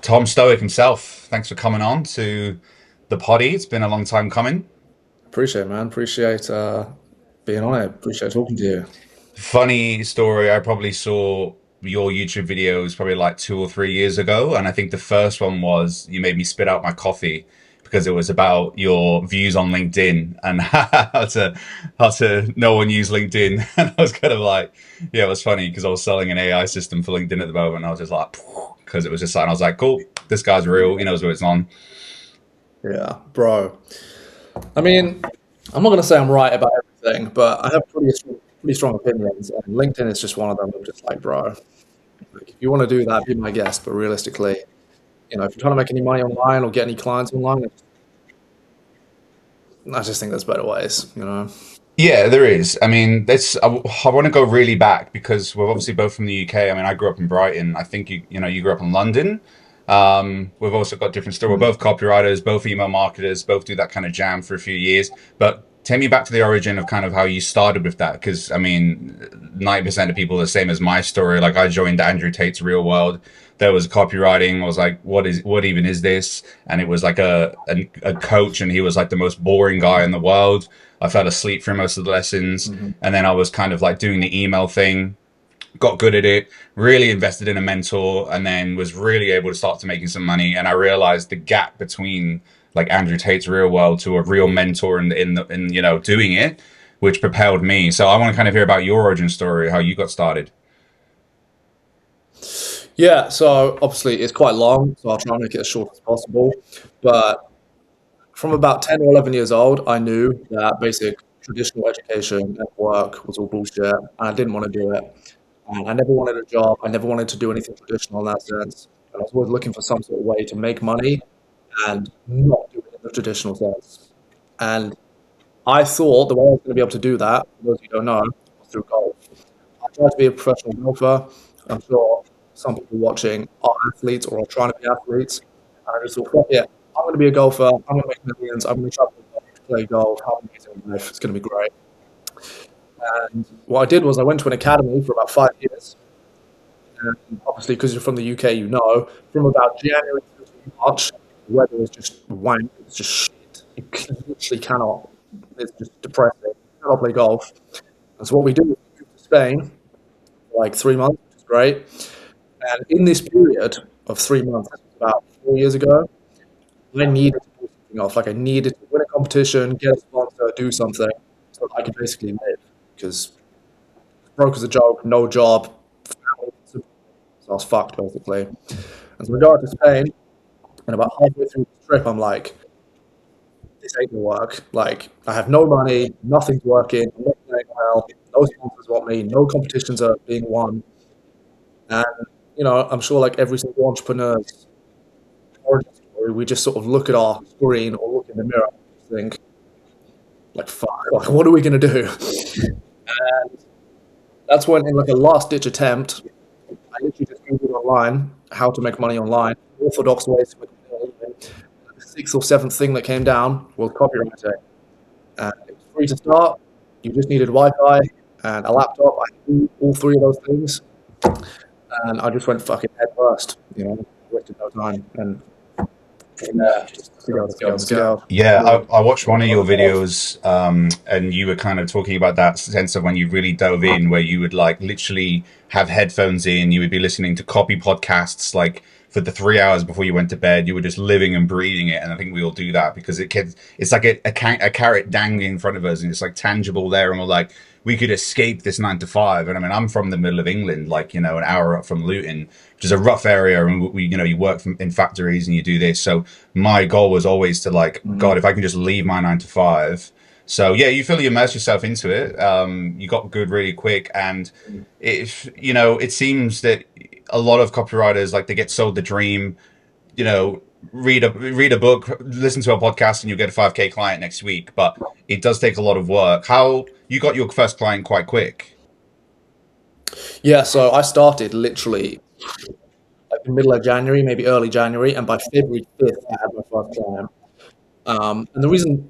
Tom Stoic himself. Thanks for coming on to the poddy. It's been a long time coming. Appreciate it, man. Appreciate being on it. Appreciate talking to you. Funny story. I probably saw your YouTube videos probably like 2 or 3 years ago, and I think the first one was you made me spit out my coffee because it was about your views on LinkedIn and how to know and use LinkedIn. And I was kind of like, yeah, it was funny because I was selling an AI system for LinkedIn at the moment. And I was just like, because it was just like, and I was like, cool, this guy's real. He knows what it's on. Yeah, bro. I mean, I'm not gonna say I'm right about everything, but I have pretty strong opinions, and LinkedIn is just one of them. I'm just like, bro, like, if you want to do that, be my guest. But realistically, if you're trying to make any money online or get any clients online, I just think there's better ways. Yeah, there is. I mean, I want to go really back because we're obviously both from the UK. I mean, I grew up in Brighton. I think you grew up in London. We've also got different stories. We're Mm. both copywriters, both email marketers, both do that kind of jam for a few years. But take me back to the origin of kind of how you started with that, because I mean, 90% of people are the same as my story. Like I joined Andrew Tate's Real World. There was copywriting. I was like, what even is this? And it was like a coach, and he was like the most boring guy in the world. I fell asleep for most of the lessons. Mhm. And then I was kind of like doing the email thing, got good at it, really invested in a mentor, and then was really able to start to making some money. And I realized the gap between like Andrew Tate's Real World to a real mentor in doing it, which propelled me. So I want to kind of hear about your origin story, how you got started. Yeah, so obviously it's quite long, so I'll try and make it as short as possible. But from about 10 or 11 years old, I knew that basic traditional education and work was all bullshit, and I didn't want to do it. And I never wanted a job. I never wanted to do anything traditional in that sense. And I was always looking for some sort of way to make money and not do it in the traditional sense. And I thought the way I was going to be able to do that, for those who don't know, was through golf. I tried to be a professional golfer. I'm sure some people watching are athletes or are trying to be athletes. And I just thought, fuck it, I'm going to be a golfer. I'm going to make millions. I'm going to travel the world to play golf, have an amazing life. It's going to be great. And what I did was I went to an academy for about 5 years. And obviously, because you're from the UK, from about January to March, the weather is just wank. It's just shit. Literally cannot. It's just depressing. You cannot play golf. And so what we did was we moved to Spain for like 3 months, which is great. And in this period of 3 months, this was about 4 years ago, I needed to pull something off. Like I needed to win a competition, get a sponsor, do something so that I could basically live. Because broke as a joke, no job, family, so I was fucked basically. And so we go out to Spain, and about halfway through the trip, I'm like, this ain't gonna work. Like, I have no money, nothing's working, I'm not playing well, no sponsors want me, no competitions are being won. And, I'm sure like every single entrepreneur's origin story, we just sort of look at our screen or look in the mirror and think, like, fuck, like, what are we gonna do? And that's when, in like a last ditch attempt, I literally just Googled online how to make money online, orthodox ways to make money online. The sixth or seventh thing that came down was copywriting. And it was free to start. You just needed Wi-Fi and a laptop. I knew all three of those things, and I just went fucking head first. Wasted no time, and from there, just scale. Yeah, I watched one of your videos, and you were kind of talking about that sense of when you really dove in, where you would like literally have headphones in, you would be listening to copy podcasts like for the 3 hours before you went to bed. You were just living and breathing it, and I think we all do that because it's like a carrot dangling in front of us, and it's like tangible there, and we're like we could escape this 9 to 5. And I mean, I'm from the middle of England, like an hour up from Luton, which is a rough area, and you work in factories and you do this, so my goal was always to like, God, if I can just leave my 9 to 5. So yeah, you fully immerse yourself into it. You got good really quick, and it seems that a lot of copywriters like they get sold the dream. You know, read a book, listen to a podcast, and you'll get a 5K client next week. But it does take a lot of work. How you got your first client quite quick? Yeah, so I started literally like the middle of January, maybe early January, and by February 5th, I had my first client. And the reason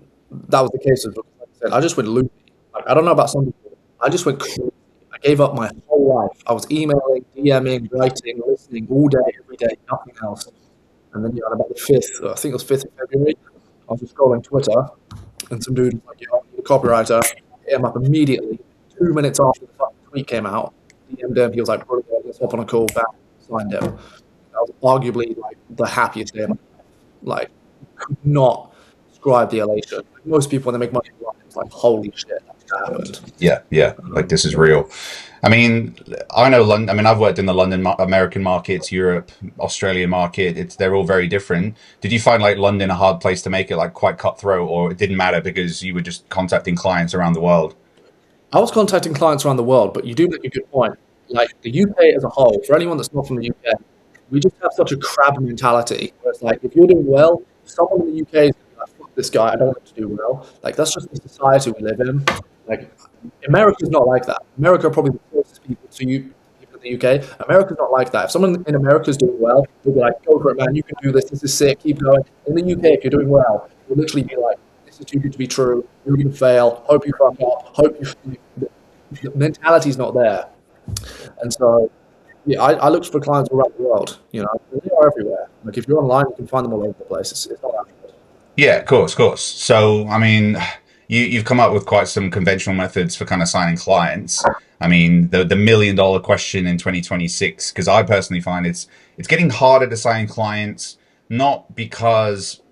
that was the case is because, like I said, I just went loopy. Like, I don't know about some people. I just went crazy. I gave up my whole life. I was emailing, DMing, writing, listening all day, every day, nothing else. And then on about the 5th, I think it was 5th of February, I was just scrolling Twitter, and some dude was like, "Yeah, I'm a copywriter." Hit him up immediately. 2 minutes after the fucking tweet came out, DM'd him. He was like, "Bro, let's hop on a call." Back, signed him. That was arguably like the happiest day of my life. Like, could not describe the elation. Like, most people when they make money, it's like, "Holy shit, that happened." Yeah, yeah. Like this is real. I mean, I know London. I mean, I've worked in the London, American markets, Europe, Australian market. They're all very different. Did you find like London a hard place to make it, like quite cutthroat, or it didn't matter because you were just contacting clients around the world? I was contacting clients around the world, but you do make a good point. Like the UK as a whole, for anyone that's not from the UK, we just have such a crab mentality where it's like if you're doing well, someone in the UK is gonna be like, "Fuck this guy, I don't want him to do well." Like that's just the society we live in. Like America's not like that. America are probably the closest people to you people in the UK. America's not like that. If someone in America is doing well, they'll be like, "Go for it, man, you can do this, this is sick, keep going." In the UK, if you're doing well, you'll literally be like, "This is too good to be true, you're gonna fail, hope you fuck up, hope you." The mentality's not there. And so yeah, I looked for clients all around the world. They are everywhere. Like if you're online, you can find them all over the place. It's not that hard. Yeah, of course, of course. So, I mean, you've come up with quite some conventional methods for kind of signing clients. I mean, the $1 million question in 2026, because I personally find it's getting harder to sign clients, not because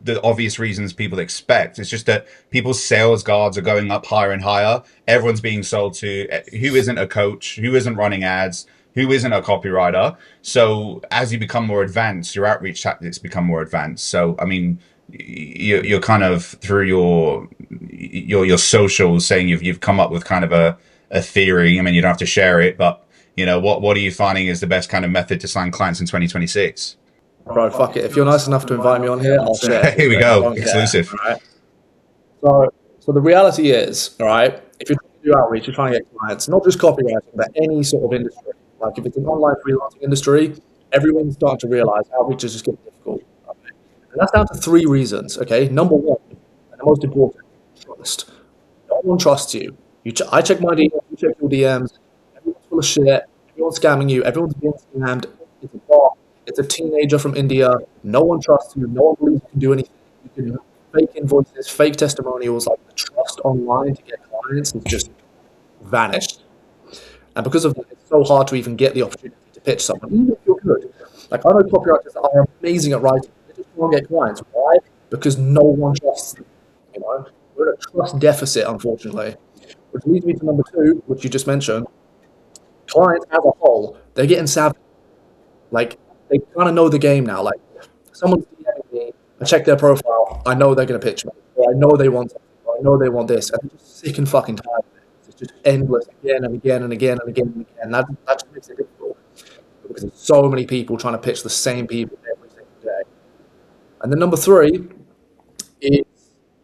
the obvious reasons people expect. It's just that people's sales guards are going up higher and higher. Everyone's being sold to who isn't a coach, who isn't running ads, who isn't a copywriter. So as you become more advanced, your outreach tactics become more advanced. So, I mean, you're kind of through your socials saying you've come up with kind of a theory. I mean, you don't have to share it, but what are you finding is the best kind of method to sign clients in 2026? Bro, fuck it. If you're nice enough to invite me on here, I'll share. Here we I go, don't care. exclusive. All right. So the reality is, all right, if you're trying to do outreach, you're trying to get clients, not just copywriting, but any sort of industry. Like if it's an online freelancing industry, everyone's starting to realize outreach is just getting difficult. Okay? And that's down to three reasons. Okay, number one, and the most important, trust. No one trusts you. I check my DMs, you check your DMs. Everyone's full of shit. Everyone's scamming you. Everyone's being scammed. It's a bot. It's a teenager from India. No one trusts you. No one believes you can do anything. You can fake invoices, fake testimonials. Like the trust online to get clients has just vanished. And because of that, it's so hard to even get the opportunity to pitch someone, even if you're good. Like I know copywriters that are amazing at writing. They just can't get clients. Why? Because no one trusts them. We're in a trust deficit, unfortunately. Which leads me to number two, which you just mentioned. Clients as a whole, they're getting savvy. Like they kind of know the game now. Like someone's DMing me, I check their profile, I know they're going to pitch me, or I know they want something, or I know they want this, and they're just sick and fucking tired of it. It's just endless again and again and again and again and again. That just makes it difficult because there's so many people trying to pitch the same people every single day. And then number three is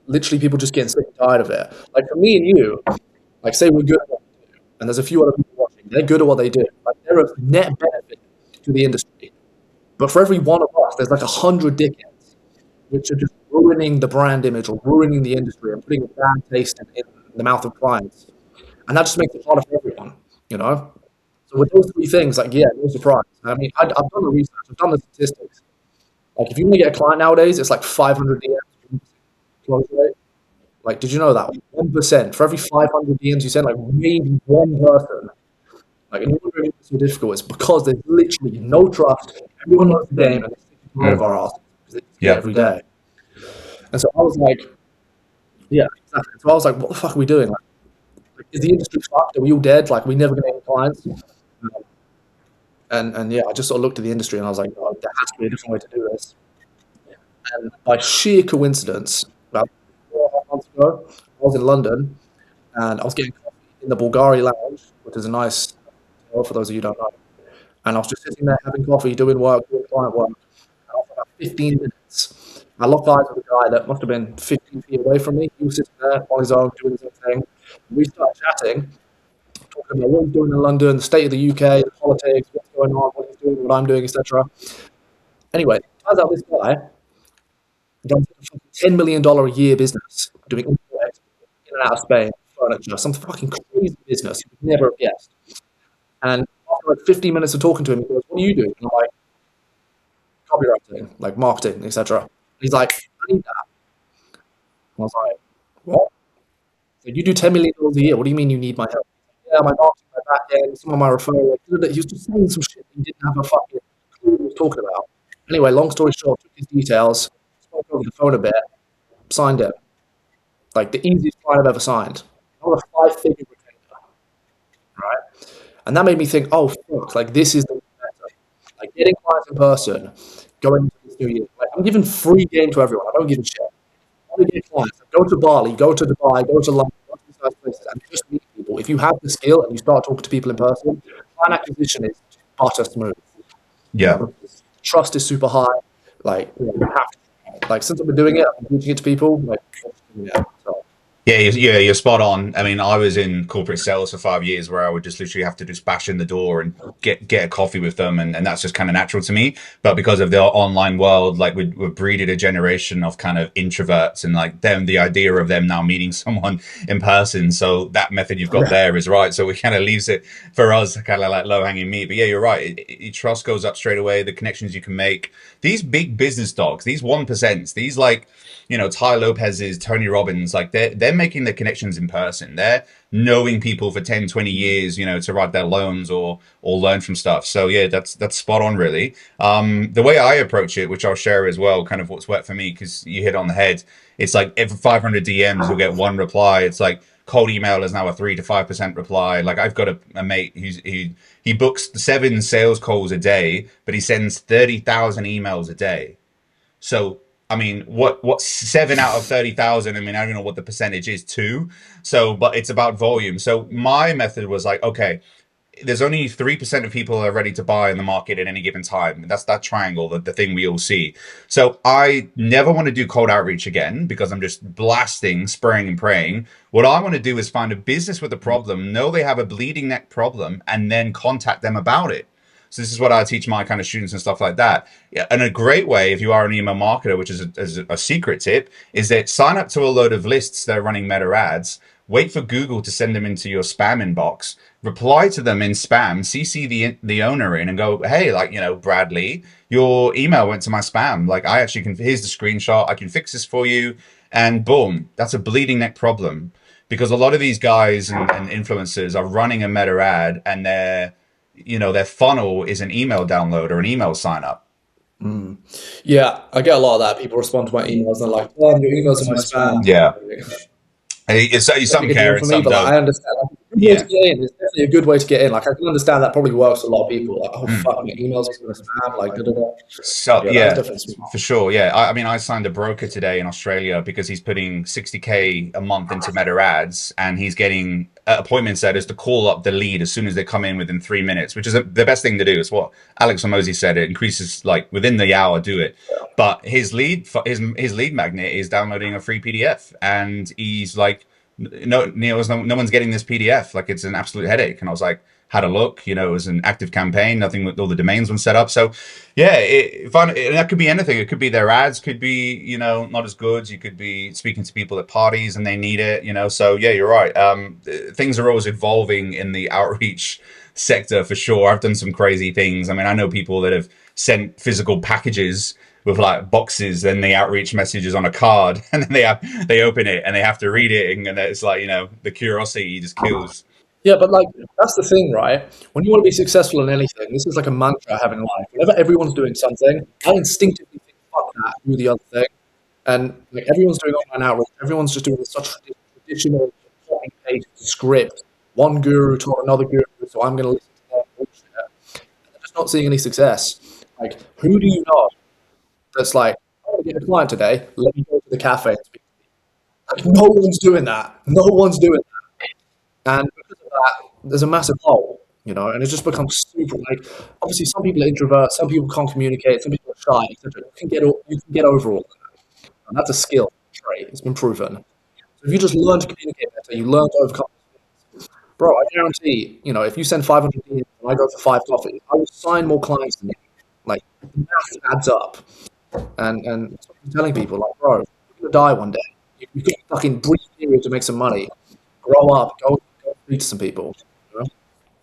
literally people just getting sick and tired of it. Like for me and you, like say we're good at what we do, and there's a few other people watching, they're good at what they do. Like they're a net benefit to the industry. But for every one of us, there's like 100 dickheads, which are just ruining the brand image or ruining the industry and putting a bad taste in the mouth of clients. And that just makes it harder for everyone. So with those three things, like, yeah, no surprise. I mean, I've done the research, I've done the statistics. Like, if you want to get a client nowadays, it's like 500 DMs close rate. Like, did you know that? 1%. For every 500 DMs you send, like, maybe one person. Like, and you're wondering if it's so difficult. It's because there's literally no trust. Everyone knows the game, and they're sticking out of our asses because they see it Yeah. every day. And so I was like, yeah, exactly. So I was like, what the fuck are we doing? Like, is the industry fucked? Are we all dead? Like, we never going to get any clients? And yeah, I just sort of looked at the industry and I was like, oh, there has to be a different way to do this. And by sheer coincidence, about 4.5 months ago, I was in London and I was getting coffee in the Bulgari Lounge, which is a nice hotel for those of you who don't know. And I was just sitting there having coffee, doing work, doing client work. And after about 15 minutes, I locked eyes with a guy that must have been 15 feet away from me. He was sitting there on his own, doing his own thing. We started chatting, talking about what he's doing in London, the state of the UK, the politics, what's going on, what he's doing, what I'm doing, etc. Anyway, turns out this guy runs a $10 million a year business doing import in and out of Spain, furniture, some fucking crazy business you would never have guessed. And after like 15 minutes of talking to him, he goes, "What do you do?" And I'm like, copywriting, like marketing, etc. He's like, I need that. And I was like, what? So you do $10 million a year. What do you mean you need my help? Yeah, my marketing, my back end, some of my referrals. He was just saying some shit that he didn't have a fucking clue what he was talking about. Anyway, long story short, took his details, spoke over the phone a bit, signed it. Like the easiest client I've ever signed. On a 5-figure retainer, right? And that made me think, oh fuck, like this is the better. Like getting clients in person, going into this new year. Like I'm giving free game to everyone. I don't give a shit. I want to get clients. Go to Bali, go to Dubai, go to London, go to these nice places, and just meet people. If you have the skill and you start talking to people in person, client acquisition is butter smooth. You Yeah. know, trust is super high. Like you have to. Like since I've been doing it, I've been teaching it to people. Like yeah. So, Yeah, you're spot on. I mean, I was in corporate sales for 5 years where I would just literally have to just bash in the door and get a coffee with them. And that's just kind of natural to me. But because of the online world, like we're breeded a generation of kind of introverts and like them, the idea of them now meeting someone in person. So that method you've got yeah. there is right. So it kind of leaves it for us kind of like low hanging meat. But yeah, you're right. Trust goes up straight away. The connections you can make. These big business dogs, these 1%, these like, Ty Lopez's, Tony Robbins, like they're making the connections in person. They're knowing people for 10, 20 years, to write their loans or learn from stuff. So yeah, that's spot on really. The way I approach it, which I'll share as well, kind of what's worked for me, because you hit on the head. It's like every 500 DMs, you'll get one reply. It's like cold email is now a 3 to 5% reply. Like I've got a mate he books 7 sales calls a day, but he sends 30,000 emails a day. So I mean, what's 7 out of 30,000? I mean, I don't know what the percentage is too. So, but it's about volume. So my method was like, okay, there's only 3% of people that are ready to buy in the market at any given time. That's that triangle, the thing we all see. So I never want to do cold outreach again because I'm just blasting, spraying and praying. What I want to do is find a business with a problem, know they have a bleeding neck problem, and then contact them about it. So this is what I teach my kind of students and stuff like that. Yeah, and a great way, if you are an email marketer, which is a secret tip, is that sign up to a load of lists that are running meta ads. Wait for Google to send them into your spam inbox. Reply to them in spam. CC the owner in and go, hey, like Bradley, your email went to my spam. Like I actually can. Here's the screenshot. I can fix this for you. And boom, that's a bleeding neck problem because a lot of these guys and influencers are running a meta ad and their funnel is an email download or an email sign up. Yeah, I get a lot of that. People respond to my emails and they're like, "Oh, your emails in my spam." Yeah. No Some big deal care and for me, some but like, don't. I understand. Like, it's a good way to Yeah. get in. It's definitely a good way to get in. Like, I can understand that probably works for a lot of people. Like, oh Mm. fuck, my emails are going to spam. Like, da da da. So Yeah, that's yeah, definitely smart. for sure. Yeah, I mean, I signed a broker today in Australia because he's putting 60K a month into Meta ads, and he's getting appointment setters to call up the lead as soon as they come in within 3 minutes, which is the best thing to do. It's what Alex Hormozy said. It increases like within the hour, do it. But his lead magnet is downloading a free PDF, and he's like, no, Neil, no one's getting this PDF. Like it's an absolute headache. And I was like, had a look. It was an active campaign. Nothing with all the domains weren't set up. So yeah, and that could be anything. It could be their ads could be, not as good. You could be speaking to people at parties and they need it, So yeah, you're right. Things are always evolving in the outreach sector for sure. I've done some crazy things. I mean, I know people that have sent physical packages with like boxes and the outreach messages on a card, and then they open it and they have to read it, and it's like the curiosity just kills. Yeah, but like that's the thing, right? When you want to be successful in anything, this is like a mantra I have in life. Whenever everyone's doing something, I instinctively think, "Fuck that, do the other thing." And like everyone's doing online outreach, everyone's just doing such traditional copy paste script. One guru taught another guru, so I'm going to listen to their bullshit. And they're just not seeing any success. Like, who do you know that's like, I want to get a client today. Let me go to the cafe and speak. Like, no one's doing that. No one's doing that. And because of that, there's a massive hole, and it just becomes super. Like, obviously, some people are introverts, some people can't communicate, some people are shy, etc. You can get over all of that, and that's a skill trait. It's been proven. So if you just learn to communicate better, you learn to overcome. Bro, I guarantee, if you send 500 DMs and I go for 5 coffees, I will sign more clients than you. Like, the math adds up. And that's what I'm telling people, like, bro, you're gonna die one day. You've got a fucking brief period to make some money. Grow up, go speak to some people. You know?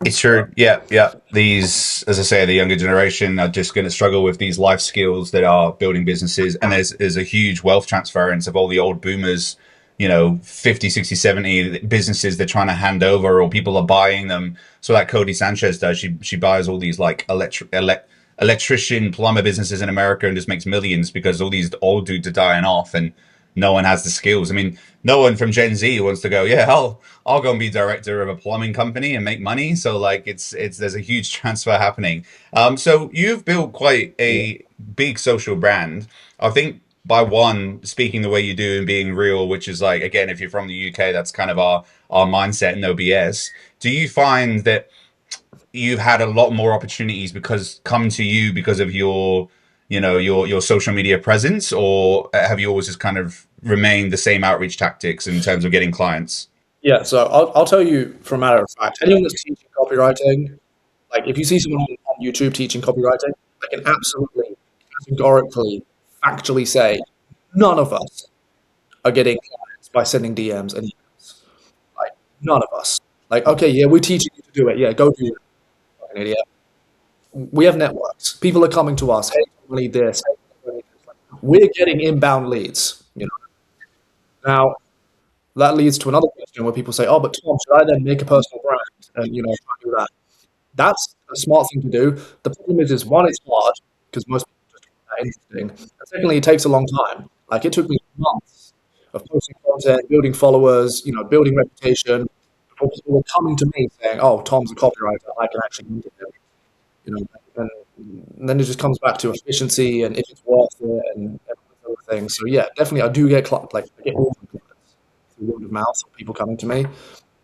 It's true. Yeah, yeah. These, as I say, the younger generation are just going to struggle with these life skills that are building businesses. And there's a huge wealth transference of all the old boomers, 50, 60, 70 businesses they're trying to hand over, or people are buying them. So like Cody Sanchez does, she buys all these like electrician plumber businesses in America and just makes millions because all these old dudes are dying off and no one has the skills. I mean, no one from Gen Z wants to go, yeah, I'll go and be director of a plumbing company and make money. So like it's there's a huge transfer happening. So you've built quite Yeah. a big social brand. I think by one, speaking the way you do and being real, which is like again, if you're from the UK, that's kind of our mindset, no BS. Do you find that you've had a lot more opportunities because come to you because of your social media presence, or have you always just kind of remained the same outreach tactics in terms of getting clients? Yeah, so I'll tell you from a matter of fact, anyone that's teaching copywriting, like if you see someone on YouTube teaching copywriting, I can absolutely, categorically, factually say none of us are getting clients by sending DMs and emails. Like none of us. Like, okay, yeah, we're teaching you to do it. Yeah, go do it, fucking idiot. We have networks. People are coming to us. Hey, I need this. Hey, I need this. Like, we're getting inbound leads. Now that leads to another question where people say, "Oh, but Tom, should I then make a personal brand and try and do that?" That's a smart thing to do. The problem is one, it's hard because most people just find that interesting, and secondly, it takes a long time. Like it took me months of posting content, building followers, building reputation before people were coming to me saying, "Oh, Tom's a copywriter. I can actually use it." You know, and then it just comes back to efficiency and if it's worth it and other things. So yeah, definitely, I do get like I get all my clients through word of mouth of people coming to me,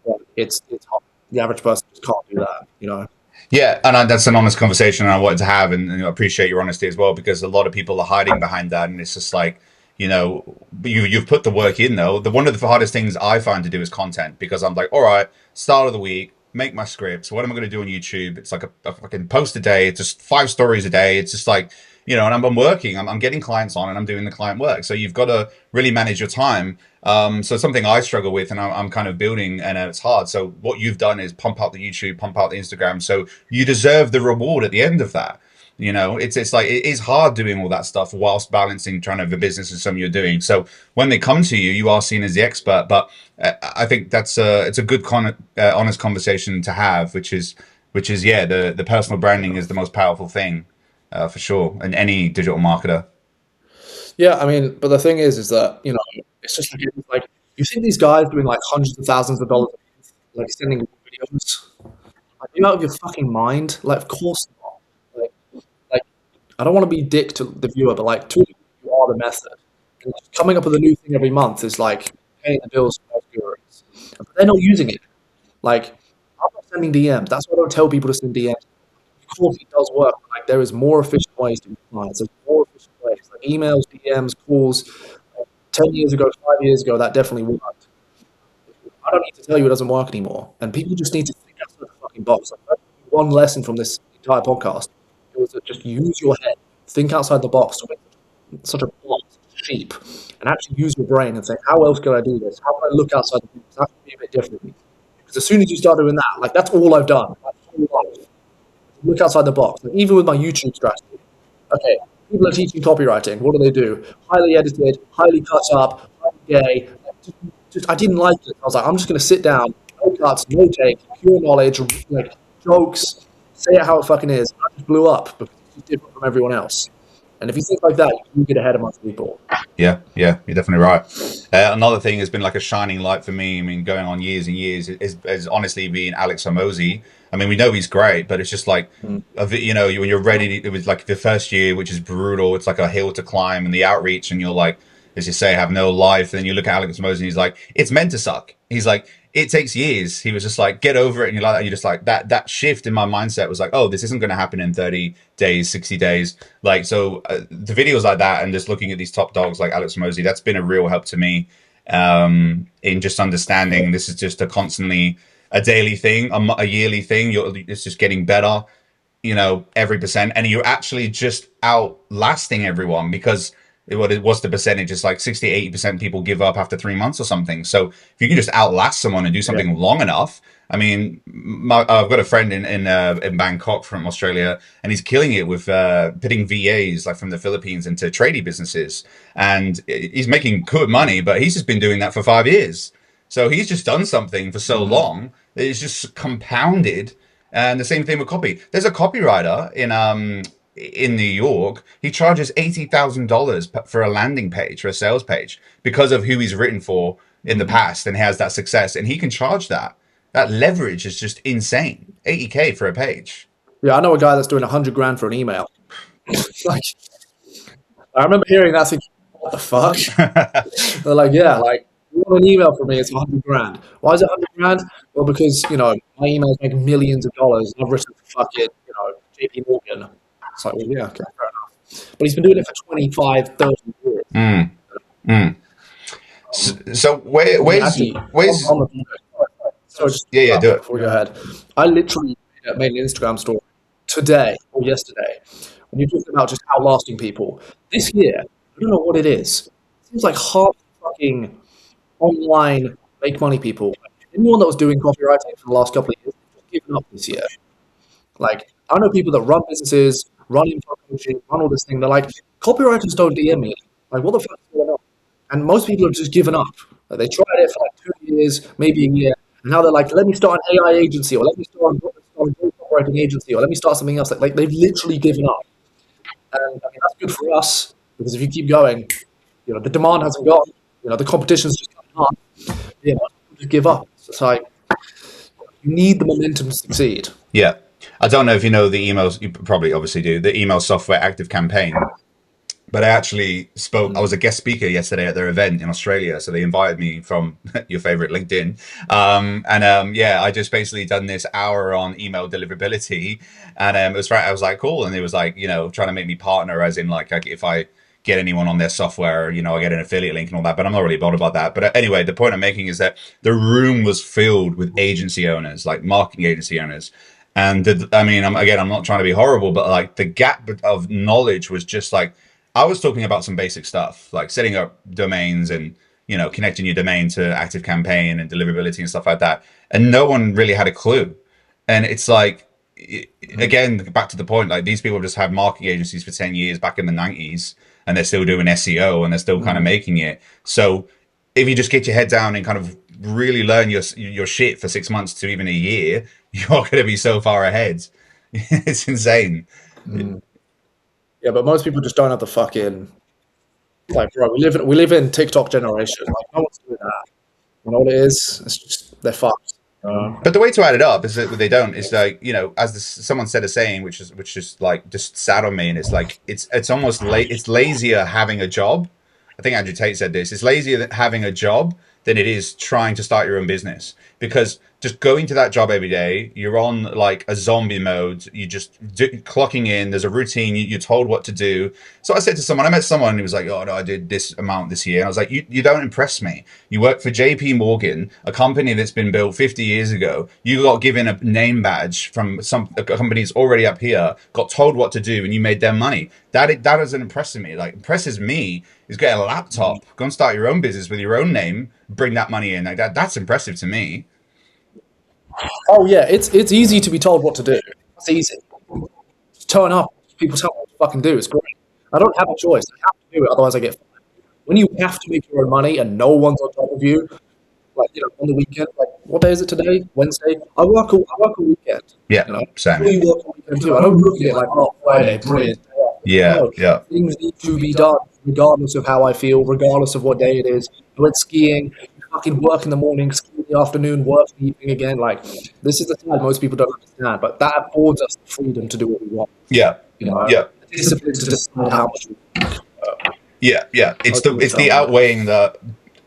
but it's hard. The average person just can't do that. Yeah, and that's an honest conversation I wanted to have, and I appreciate your honesty as well because a lot of people are hiding behind that, and it's just like you've put the work in though. The one of the hardest things I find to do is content because I'm like, all right, start of the week, make my scripts. What am I going to do on YouTube? It's like a fucking post a day. It's just 5 stories a day. It's just like and I'm working. I'm getting clients on, and I'm doing the client work. So you've got to really manage your time. So something I struggle with, and I'm kind of building, and it's hard. So what you've done is pump out the YouTube, pump out the Instagram. So you deserve the reward at the end of that. It's like it is hard doing all that stuff whilst balancing trying to have a business and something you're doing. So when they come to you, you are seen as the expert. But I think it's a good honest conversation to have, which is yeah, the personal branding is the most powerful thing for sure, and any digital marketer. Yeah, I mean, but the thing is that it's just like you see these guys doing like hundreds of thousands of dollars a month, like sending videos. Like, you out of your fucking mind? Like, of course not. Like, I don't want to be dick to the viewer, but like, to you are the method. And like, coming up with a new thing every month is like paying the bills for most gurus, but they're not using it. Like, I'm not sending DMs. That's why I don't tell people to send DMs. Of course, it does work. But, like, there is more efficient ways to get clients. There's more efficient ways, like emails, DMs, calls. Like, 10 years ago, 5 years ago, that definitely worked. I don't need to tell you it doesn't work anymore. And people just need to think outside the fucking box. Like, one lesson from this entire podcast it was to just use your head, think outside the box, don't make such a box sheep, and actually use your brain and say, how else can I do this? How can I look outside the box? How can I be a bit different? Because as soon as you start doing that, like that's all I've done. My whole life. Look outside the box. Like, even with my YouTube strategy. Okay, people are teaching copywriting. What do? Highly edited, highly cut up, highly gay. Like, just I didn't like it. I was like, I'm just going to sit down, no cuts, no take, pure knowledge, like jokes, say it how it fucking is. I just blew up because it's different from everyone else. And if you think like that, you get ahead of most people. Yeah, yeah, you're definitely right. Another thing has been like a shining light for me. I mean, going on years and years is honestly being Alex Hormozy. I mean, we know he's great, but it's just like, Mm. when you're ready, it was like the first year, which is brutal. It's like a hill to climb, and the outreach, and you're like, as you say, have no life. Then you look at Alex Hormozy, and he's like, it's meant to suck. He's like, it takes years. He was just like, get over it, and you're just like that shift in my mindset was like, oh, this isn't going to happen in 30 days, 60 days. Like, so the videos like that, and just looking at these top dogs like Alex Hormozy, that's been a real help to me in just understanding this is just a daily thing, a yearly thing. It's just getting better, every percent, and you're actually just outlasting everyone because what's the percentage? It's like 60, 80% people give up after 3 months or something. So if you can just outlast someone and do Yeah. something long enough, I mean, I've got a friend in Bangkok from Australia, and he's killing it with pitting VAs like from the Philippines into tradie businesses, and he's making good money. But he's just been doing that for 5 years, so he's just done something for so Mm. long that it's just compounded. And the same thing with copy. There's a copywriter in New York. He charges $80,000 for a landing page, for a sales page, because of who he's written for in the Mm. past and has that success, and he can charge that. That leverage is just insane. 80K for a page. Yeah, I know a guy that's doing 100 grand for an email. Like, I remember hearing that, thinking, what the fuck? They're like, yeah, like, you want an email from me, it's 100 grand. Why is it 100 grand? Well, because, my emails make millions of dollars, and I've written for fucking, JP Morgan. It's like, well, yeah, okay, fair enough. But he's been doing it for 25, 30 years. Mm, mm. So I mean, actually, on the so just yeah, yeah, do it. before we go ahead, I literally made an Instagram story today or yesterday when you talked about just outlasting people. This year, I don't know what it is. It seems like half the fucking online make money people, anyone that was doing copywriting for the last couple of years, have given up this year. Like, I know people that run businesses, run info coaching, run all this thing. They're like, copywriters don't DM me. Like, what the fuck is going on? And most people have just given up. Like, they tried it for like 2 years, maybe a year, and now they're like, let me start an AI agency, or let me start a copywriting agency, or let me start something else. Like they've literally given up. And I mean, that's good for us because if you keep going, the demand hasn't gone. The competition's just coming on. Just give up. So it's like you need the momentum to succeed. Yeah. I don't know if you know the emails, you probably obviously do, the email software Active Campaign. But I actually spoke. I was a guest speaker yesterday at their event in Australia, so they invited me from your favorite LinkedIn. Yeah, I just basically done this hour on email deliverability, and it was right. I was like, cool, and it was like, trying to make me partner, as in like if I get anyone on their software, I get an affiliate link and all that. But I'm not really bothered about that. But anyway, the point I'm making is that the room was filled with agency owners, like marketing agency owners. And I mean, I'm not trying to be horrible, but like the gap of knowledge was just like I was talking about some basic stuff like setting up domains and connecting your domain to Active Campaign and deliverability and stuff like that, and no one really had a clue. And it's like again back to the point, like these people just had marketing agencies for 10 years back in the 90s, and they're still doing SEO and they're still kind of making it. So if you just get your head down and kind of really learn your shit for 6 months to even a year, you're going to be so far ahead. It's insane. Mm. Yeah, but most people just don't have the fucking like, bro. We live in TikTok generation. Like, no one's doing that. You know what it is? It's just they're fucked. But the way to add it up is that what they don't is like as someone said a saying which is like just sat on me, and it's like it's almost it's lazier having a job. I think Andrew Tate said this. It's lazier than having a job than it is trying to start your own business, because just going to that job every day, you're on like a zombie mode. You just clocking in. There's a routine. You're told what to do. So I said to someone, I met someone who was like, "Oh no, I did this amount this year." And I was like, "You don't impress me. You work for JP Morgan, a company that's been built 50 years ago. You got given a name badge from a company that's already up here, got told what to do, and you made their money. That doesn't impress me. Like impresses me is get a laptop, go and start your own business with your own name, bring that money in. Like that's impressive to me." Oh yeah, it's easy to be told what to do. It's easy. Just turn up. People tell me what to fucking do. It's great. I don't have a choice. I have to do it, otherwise I get fired. When you have to make your own money and no one's on top of you, like on the weekend, like what day is it today? Wednesday. I work a weekend. Yeah, You know, same. you work a weekend too. I don't look at it like, oh, Friday, brilliant. Yeah, No, yeah. things need to be done regardless of how I feel, regardless of what day it is. I went skiing, fucking work in the morning, ski in the afternoon, work in the evening again. Like, this is the time most people don't understand, but that affords us the freedom to do what we want. Yeah, yeah, The discipline to decide how much we yeah, yeah. It's most people the tell me. outweighing the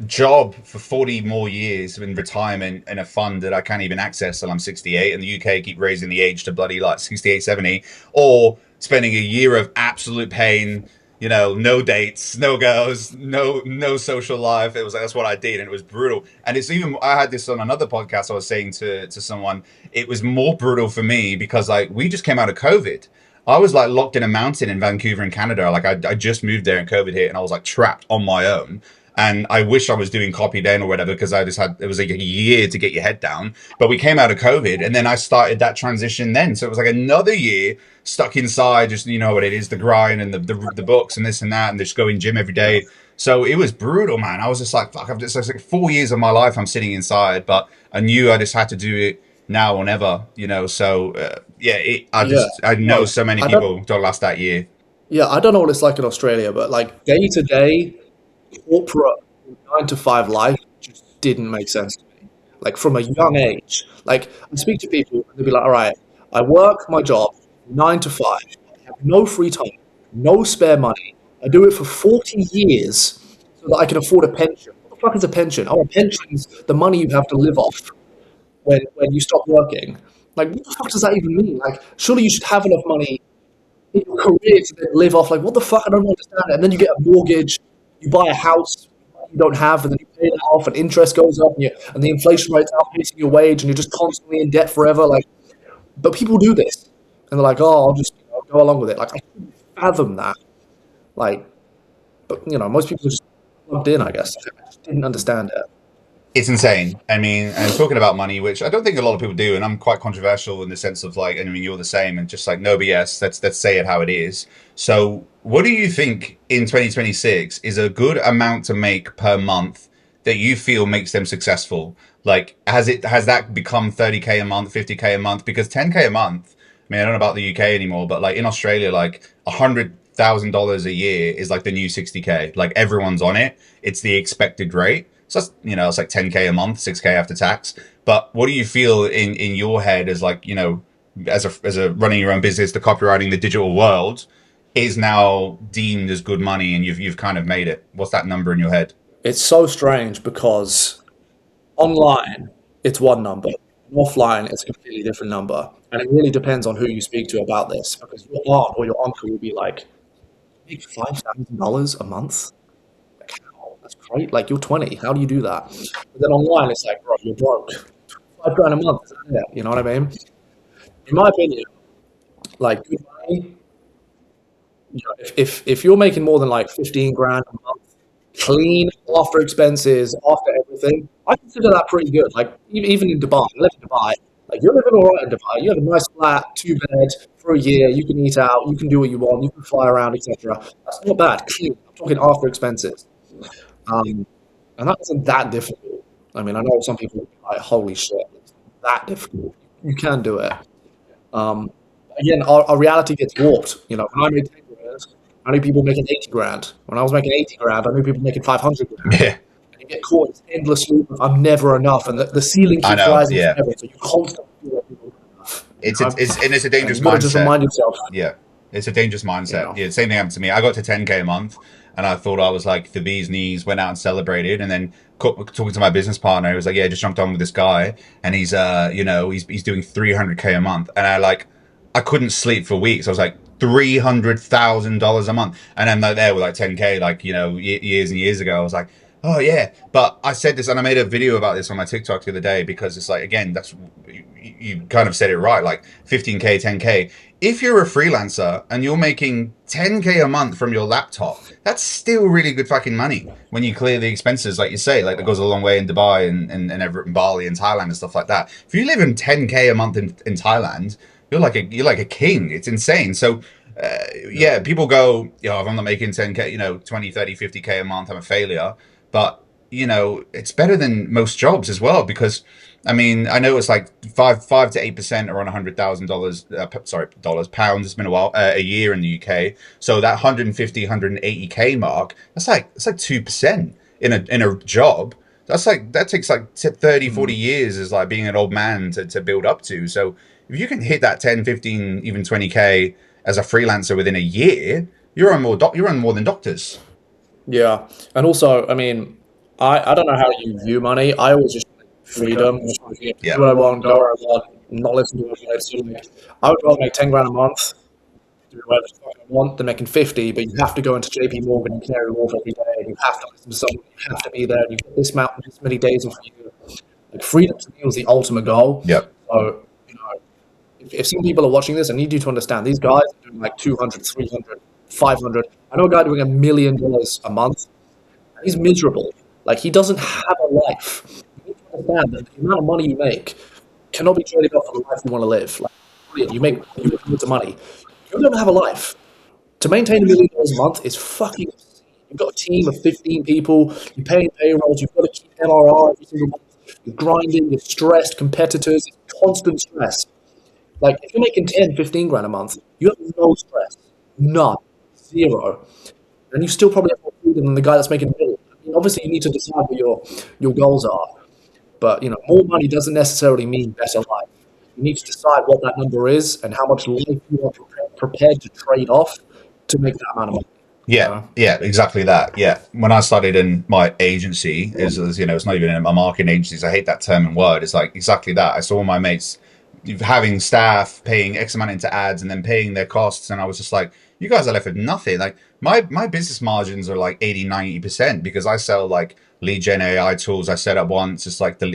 job for 40 more years in retirement in a fund that I can't even access till I'm 68, and the UK keep raising the age to bloody like 68, 70, or spending a year of absolute pain, no dates, no girls, no social life. It was like, that's what I did, and it was brutal. And it's even, I had this on another podcast. I was saying to someone, it was more brutal for me because like we just came out of COVID. I was like locked in a mountain in Vancouver in Canada. Like I just moved there and COVID hit, and I was like trapped on my own. And I wish I was doing copy then or whatever, because I just had, it was like a year to get your head down. But we came out of COVID and then I started that transition then. So it was like another year stuck inside, just, you know what it is, the grind and the books and this and that, and just going gym every Yeah. day. So it was brutal, man. I was just like, fuck, I've just, it's like 4 years of my life I'm sitting inside, but I knew I just had to do it now or never, you know. So yeah, Yeah. I know No, so many I don't. people don't last that year. Yeah, I don't know what it's like in Australia, but like day to day corporate 9 to 5 life just didn't make sense to me. Like from a young age, like I speak to people and they'll be like, "All right, I work my job 9 to 5. I have no free time, no spare money. I do it for 40 years so that I can afford a pension. What the fuck is a pension? Oh, a pension's the money you have to live off when you stop working. Like, what the fuck does that even mean? Like, surely you should have enough money in your career to then live off. Like, what the fuck? I don't understand it. And then you get a mortgage, you buy a house you don't have, and then you pay that off, and interest goes up, and the inflation rate's outpacing your wage, and you're just constantly in debt forever. Like, but people do this, and they're like, oh, I'll just go along with it. Like, I couldn't fathom that. Like, but most people are just plugged in. I guess I just didn't understand it. It's insane. I mean, and talking about money, which I don't think a lot of people do, and I'm quite controversial in the sense of like, I mean, you're the same, and just like no BS. Let's say it how it is. So, what do you think in 2026 is a good amount to make per month that you feel makes them successful? Like, has that become 30K a month, 50K a month? Because 10K a month. I mean, I don't know about the UK anymore, but like in Australia, like $100,000 a year is like the new 60K. Like everyone's on it. It's the expected rate. So that's, it's like 10K a month, 6K after tax. But what do you feel in your head as like, as a running your own business, the copywriting, the digital world is now deemed as good money and you've kind of made it. What's that number in your head? It's so strange because online it's one number, and offline it's a completely different number, and it really depends on who you speak to about this. Because your aunt or your uncle will be like, "Make $5,000 a month? Like, how? That's great! Like you're 20. How do you do that?" But then online it's like, "Bro, you're broke. 5 grand a month, isn't it?" You know what I mean? In my opinion, like good money. If you're making more than like 15 grand a month, clean after expenses, after everything, I consider that pretty good. Like even in Dubai, I live in Dubai. Like you're living all right in Dubai. You have a nice flat, 2 bed for a year. You can eat out. You can do what you want. You can fly around, etc. That's not bad. Clean. I'm talking after expenses, um, and that isn't that difficult. I mean, I know some people are like, "Holy shit, it's that difficult." You can do it. Um, Again, our reality gets warped. When I made 10 grand, I knew people making 80 grand. When I was making 80 grand, I knew people making 500 grand. Yeah, And you get caught in this endless loop of I'm never enough, and the ceiling I keeps know. rising Yeah, forever. So you constantly feel like you're not enough. it's a And dangerous you got to just mindset. remind yourself, Yeah, it's a dangerous you mindset. know, Yeah, same thing happened to me. I got to 10K a month, and I thought I was like the bee's knees. Went out and celebrated, and then talking to my business partner, he was like, "Yeah, I just jumped on with this guy, and he's doing 300K a month," and I couldn't sleep for weeks. I was like, $300,000 a month, and I'm like there with like 10K, like years and years ago. I was like, oh yeah. But I said this, and I made a video about this on my TikTok the other day because it's like, again, that's you kind of said it right. Like 15K, 10K. If you're a freelancer and you're making 10K a month from your laptop, that's still really good fucking money when you clear the expenses, like you say, like that goes a long way in Dubai and Bali and Thailand and stuff like that. If you live in 10K a month in Thailand, you're like a king. It's insane. So yeah, yeah, people go, if I'm not making 10K, 20, 30, 50K a month, I'm a failure. But it's better than most jobs as well, because I mean, I know it's like 5 to 8% are on $100,000. Sorry, dollars, pounds. It's been a while, a year in the UK. So that 150, 180K mark, that's like 2% in a job. That takes like 30, 40 mm, years as like being an old man to build up to. So if you can hit that 10, 15, even 20K as a freelancer within a year, you're on more than doctors. yeah. And also, I mean, I don't know how you view money. I always just like freedom. I just want to Yeah. do what I want, go where I want, not listen to what I say. Like, I would rather make 10 grand a month, do whatever the fuck I want, than making 50, but you have to go into JP Morgan and Canary Wharf every day, and you have to listen to someone, you have to be there, and you get this many days of freedom. Like, freedom to me was the ultimate goal. Yep. So, if some people are watching this, I need you to understand these guys are doing like 200, 300, 500. I know a guy doing $1 million a month, He's miserable. Like, he doesn't have a life. You need to understand that the amount of money you make cannot be traded off for the life you want to live. Like, brilliant. You make loads of money. You don't have a life. To maintain $1 million a month is fucking obscene. You've got a team of 15 people, you're paying payrolls, you've got to keep NRR every single month, you're grinding, you're stressed, competitors, it's constant stress. Like, if you're making 10, 15 grand a month, you have no stress. None. Zero. And you still probably have more freedom than the guy that's making a million. I mean, obviously, you need to decide what your goals are. But, more money doesn't necessarily mean better life. You need to decide what that number is and how much life you are prepared to trade off to make that amount of money. Yeah, yeah, exactly that. Yeah, when I started in my agency, it's not even in my marketing agencies. I hate that term and word. It's like exactly that. I saw my mates having staff paying X amount into ads and then paying their costs, and I was just like, you guys are left with nothing. Like my business margins are like 80-90% because I sell like lead gen AI tools I set up once. It's like like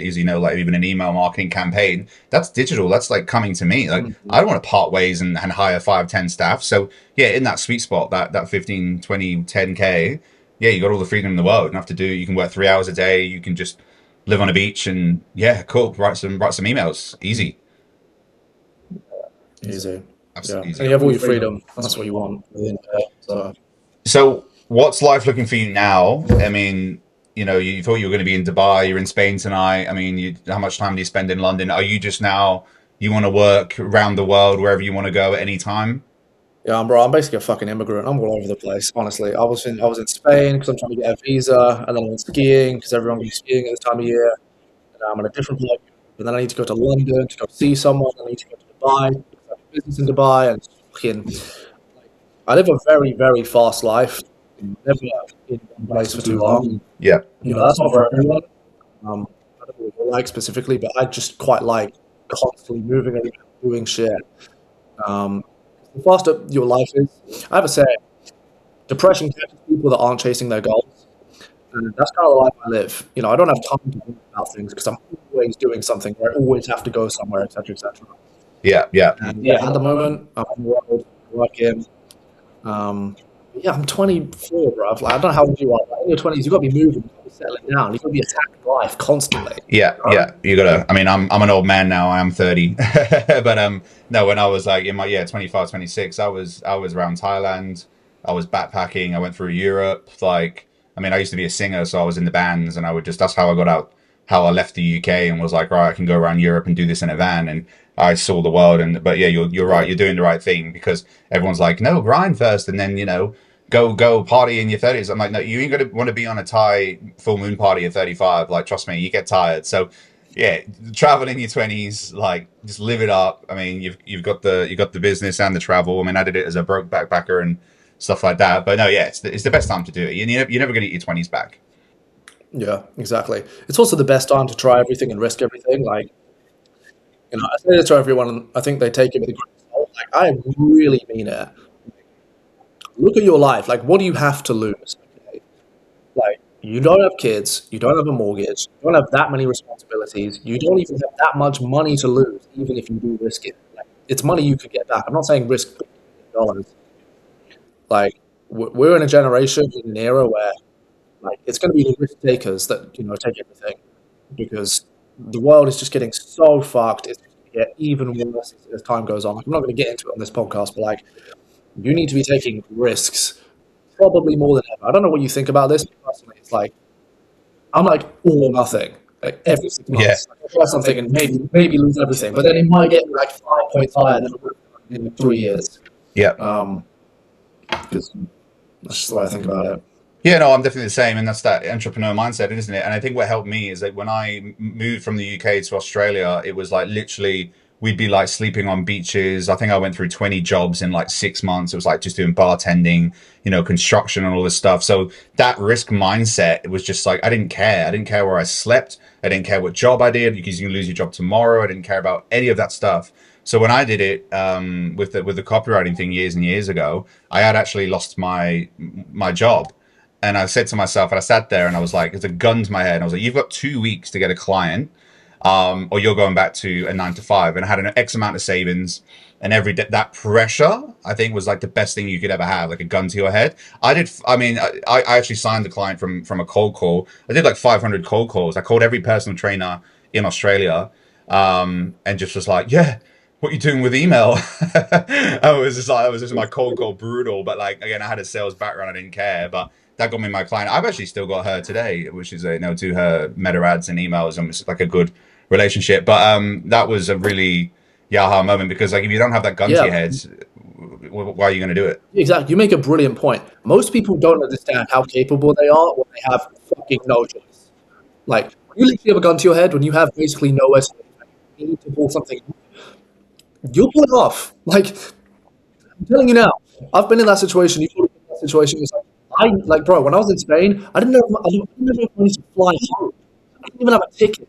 even an email marketing campaign. That's digital. That's like coming to me. Like I don't want to part ways and hire 5-10 staff. So yeah, in that sweet spot, that 15, 20, 10K, yeah, you got all the freedom in the world. You don't have to you can work 3 hours a day. You can just live on a beach and yeah, cool. Write some emails. Easy. Easy. Yeah. Absolutely And easy. you have all your freedom. That's what you want. So, what's life looking for you now? I mean, you thought you were going to be in Dubai. You're in Spain tonight. I mean, how much time do you spend in London? Are you just now? You want to work around the world wherever you want to go at any time? Yeah, bro. I'm basically a fucking immigrant. I'm all over the place. Honestly, I was in Spain because I'm trying to get a visa, and then I went skiing because everyone goes skiing at this time of year. And now I'm in a different place, and then I need to go to London to go see someone. I need to go to Dubai because I have a business in Dubai, and fucking, I live a very very fast life. Never in one place for too long. Yeah, That's not for everyone. I don't know what you like specifically, but I just quite like constantly moving and doing shit. Um, the faster your life is, I have a saying: depression catches people that aren't chasing their goals, and that's kind of the life I live. I don't have time to think about things because I'm always doing something, or I always have to go somewhere, etc., etc. yeah, yeah. And yeah, at the moment, I'm on the road working. Um, yeah, I'm 24, bro. Like, I don't know how old you are, but in your 20s, you've got to be moving, you've got to be settling down, you've got to be attacking life constantly. Yeah, yeah, you gotta. I mean, I'm an old man now. I'm 30, but no. When I was like in my 25, 26, I was around Thailand. I was backpacking. I went through Europe. Like, I mean, I used to be a singer, so I was in the bands, and I would just. That's how I got out. How I left the UK and was like, right, I can go around Europe and do this in a van, and I saw the world. But yeah, you're right. You're doing the right thing because everyone's like, no, grind first, and then go party in your 30s. I'm like, no, you ain't gonna want to be on a Thai full moon party at 35. Like, trust me, you get tired. So yeah, travel in your 20s, like just live it up. I mean, you've got the business and the travel. I mean, I did it as a broke backpacker and stuff like that. But no, yeah, it's the best time to do it. You're never gonna get your 20s back. Yeah, exactly. It's also the best time to try everything and risk everything. Like, I say this to everyone, and I think they take it with a grain of salt. Like, I really mean it. Look at your life. Like, what do you have to lose? Okay? Like, you don't have kids, you don't have a mortgage, you don't have that many responsibilities, you don't even have that much money to lose, even if you do risk it. Like, it's money you could get back. I'm not saying risk dollars. Like, we're in a generation, in an era where, like, it's going to be the risk takers that take everything because the world is just getting so fucked. It's going to get even worse as time goes on. Like, I'm not going to get into it on this podcast, but like, you need to be taking risks probably more than ever. I don't know what you think about this, but personally, it's like I'm like all or nothing. Like every six Yeah, months, I try something and maybe lose everything, but then it might get like 5 points higher than it would in 3 years. yeah. Um, 'Cause that's just the way I think about it. Yeah, no, I'm definitely the same, and that's that entrepreneur mindset, isn't it? And I think what helped me is that when I moved from the UK to Australia, it was like literally we'd be like sleeping on beaches. I think I went through 20 jobs in like 6 months. It was like just doing bartending, construction and all this stuff. So that risk mindset, it was just like I didn't care. I didn't care where I slept. I didn't care what job I did because you can lose your job tomorrow. I didn't care about any of that stuff. So when I did it with the copywriting thing years and years ago, I had actually lost my job. And I said to myself, and I sat there and I was like, it's a gun to my head. And I was like, you've got 2 weeks to get a client. or you're going back to a 9 to 5. And I had an X amount of savings, and every day that pressure, I think, was like the best thing you could ever have, like a gun to your head. I mean, I actually signed the client from a cold call. I did like 500 cold calls. I called every personal trainer in Australia, and just was like, yeah, what you doing with email? I was just my cold call brutal, but like again, I had a sales background, I didn't care, but that got me my client. I've actually still got her today, which is do her meta ads and emails, and it's like a good relationship. But that was a really yaha moment, because like if you don't have that gun to Yeah, your head, why are you going to do it? exactly. You make a brilliant point. Most people don't understand how capable they are when they have fucking no choice. Like, when you literally have a gun to your head, when you have basically nowhere to go, you need to pull something, you'll pull it off. Like, I'm telling you now, I've been in that situation. You've probably been in that situation. It's like, bro, when I was in Spain, I didn't have money to fly home. I didn't even have a ticket.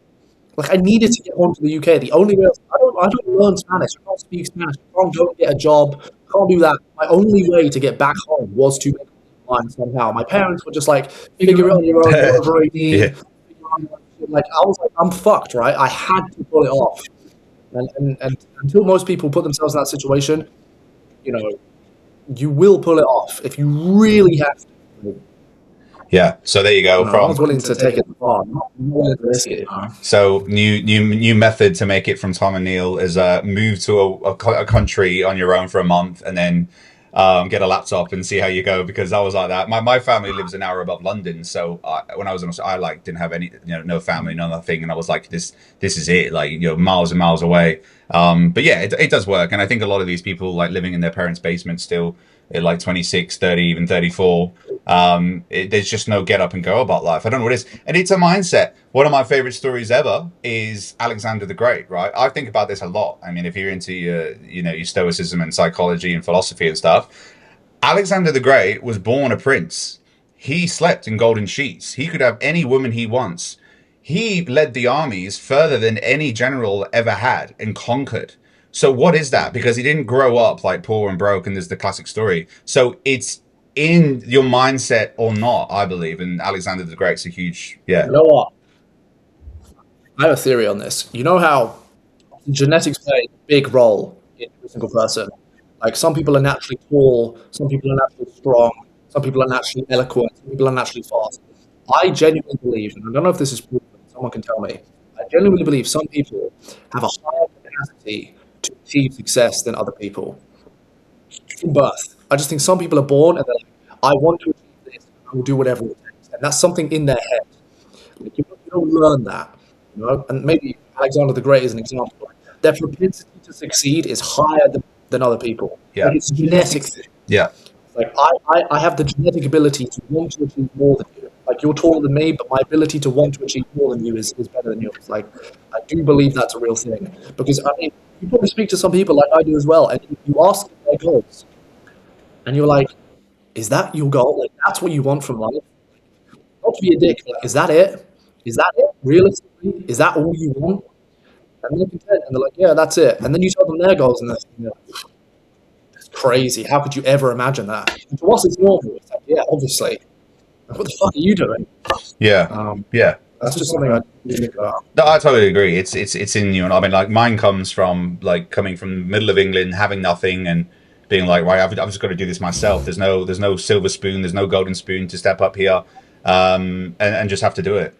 Like, I needed to get home to the UK. The only way I don't learn Spanish. I can't speak Spanish. I can't go and get a job. I can't do that. My only way to get back home was to make online somehow. My parents were just like, figure it on your own. You're over 18. Yeah, Figure it on your own. Like, I was like, I'm fucked, right? I had to pull it off. And until most people put themselves in that situation, you know, you will pull it off if you really have to. yeah. So there you I go. don't know, I was From willing to take it far. I'm not willing to risk it. So new method to make it from Tom and Neil is move to a country on your own for a month, and then get a laptop and see how you go, because I was like that. My family lives an hour above London, so when I was in Australia, I like didn't have any, no family, no nothing, and I was like, this is it, like, miles and miles away. But yeah, it does work, and I think a lot of these people like living in their parents' basement still at like 26, 30, even 34. There's just no get up and go about life. I don't know what it is, and it's a mindset. One of my favorite stories ever is Alexander the Great, right? I think about this a lot. I mean, if you're into your stoicism and psychology and philosophy and stuff, Alexander the Great was born a prince. He slept in golden sheets. He could have any woman he wants. He led the armies further than any general ever had and conquered. So what is that? Because he didn't grow up like poor and broke, and there's the classic story. So it's in your mindset or not, I believe. And Alexander the Great's a huge, You yeah. know what? I have a theory on this. You know how genetics play a big role in every single person? Like, some people are naturally tall, some people are naturally strong, some people are naturally eloquent, some people are naturally fast. I genuinely believe, and I don't know if this is proven, someone can tell me, I genuinely believe some people have a higher capacity to achieve success than other people from birth. I just think some people are born and they're like, I want to achieve this, I will do whatever it takes. And that's something in their head. Like, you don't learn that, And maybe Alexander the Great is an example. Like, their propensity to succeed is higher than other people. Yeah. Like, it's a genetic thing. Yeah. Like, I have the genetic ability to want to achieve more than you. Like, you're taller than me, but my ability to want to achieve more than you is better than yours. Like, I do believe that's a real thing. Because, I mean, you probably speak to some people like I do as well, and you ask them their goals, and you're like, is that your goal? Like, that's what you want from life? Not to be a dick, like, is that it? Is that it? Realistically, is that all you want? And they're content, and they're like, yeah, that's it. And then you tell them their goals, and they're like, that's crazy. How could you ever imagine that? And to us, it's normal. It's like, yeah, obviously. Like, what the fuck are you doing? Yeah. Yeah. That's just something I think about. No, I totally agree. It's in you, and I mean, like mine comes from like coming from the middle of England, having nothing, and being like, right, I've just got to do this myself. There's no silver spoon, there's no golden spoon to step up here, and just have to do it.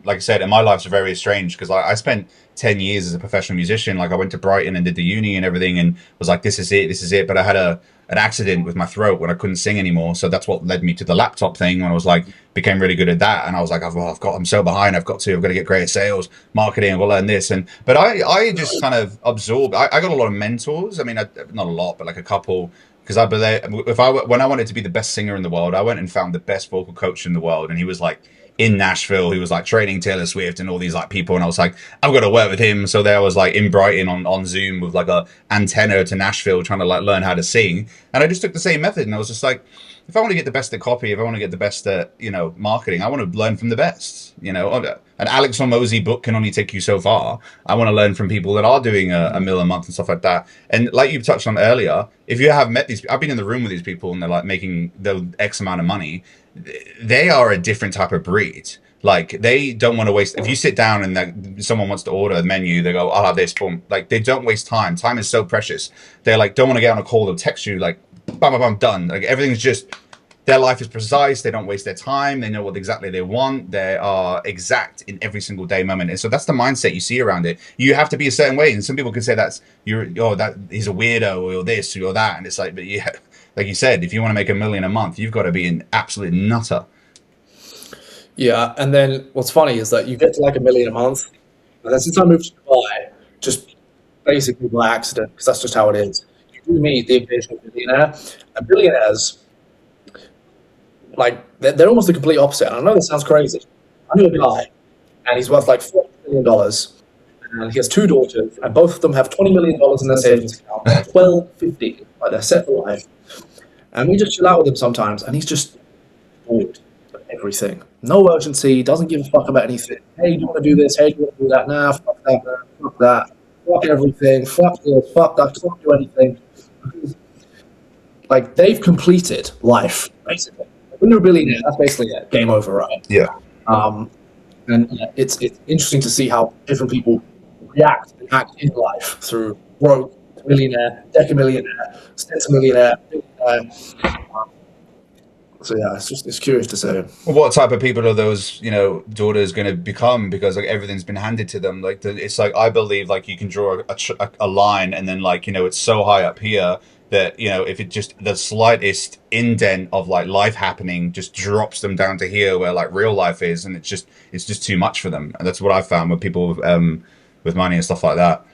Like I said, and my life's very strange because I spent 10 years as a professional musician. Like I went to Brighton and did the uni and everything, and was like, this is it, this is it. But I had an accident with my throat when I couldn't sing anymore. So that's what led me to the laptop thing. When I was like, became really good at that, and I was like, I'm so behind. I've got to get great at sales, marketing. I've got to learn this. But I just kind of absorbed. I got a lot of mentors. I mean, not a lot, but like a couple. Because I believe when I wanted to be the best singer in the world, I went and found the best vocal coach in the world, and he was like in Nashville. He was like training Taylor Swift and all these like people, and I was like, I've got to work with him. So there I was like in Brighton on Zoom with like a antenna to Nashville, trying to like learn how to sing. And I just took the same method, and I was just like, if I want to get the best at copy, if I want to get the best at marketing, I want to learn from the best. An Alex Hormozy book can only take you so far. I want to learn from people that are doing a mil a month and stuff like that. And like you touched on earlier, if you have met these, I've been in the room with these people and they're like making the X amount of money. They are a different type of breed. Like they don't want to waste. If you sit down and someone wants to order a menu, they go, "I'll have this." Boom. Like they don't waste time. Time is so precious. They're like, don't want to get on a call. They'll text you like, "Bam, bam, bam, done." Like everything's just. Their life is precise. They don't waste their time. They know what exactly they want. They are exact in every single day moment. And so that's the mindset you see around it. You have to be a certain way. And some people could say that he's a weirdo or this or that. And it's like, but yeah, like you said, if you want to make $1 million a month, you've got to be an absolute nutter. Yeah, and then what's funny is that you get to like $1 million a month, and then since I moved to Dubai, just basically by accident, because that's just how it is, you do meet the occasional billionaire, and billionaires, like, they're almost the complete opposite. And I know this sounds crazy. I knew a guy, and he's worth like $40 million, and he has two daughters, and both of them have $20 million in their savings account, 12.50, like they're set for life. And we just chill out with him sometimes, and he's just bored of everything. No urgency, doesn't give a fuck about anything. Hey, do you want to do this? Hey, do you want to do that? Nah, fuck that, man. Fuck that. Fuck everything. Fuck this. Fuck that. Don't do anything. Because, like, they've completed life, basically. When you're a billionaire, that's basically it. Game over, right? Yeah. And yeah, it's interesting to see how different people react and act in life through broke, millionaire, decamillionaire, centimillionaire, billionaire. So yeah, it's curious to say. What type of people are those, daughters going to become? Because like everything's been handed to them. Like it's like I believe like you can draw a line, and then like it's so high up here that if it just the slightest indent of like life happening just drops them down to here where like real life is, and it's just too much for them. And that's what I found with people with money and stuff like that.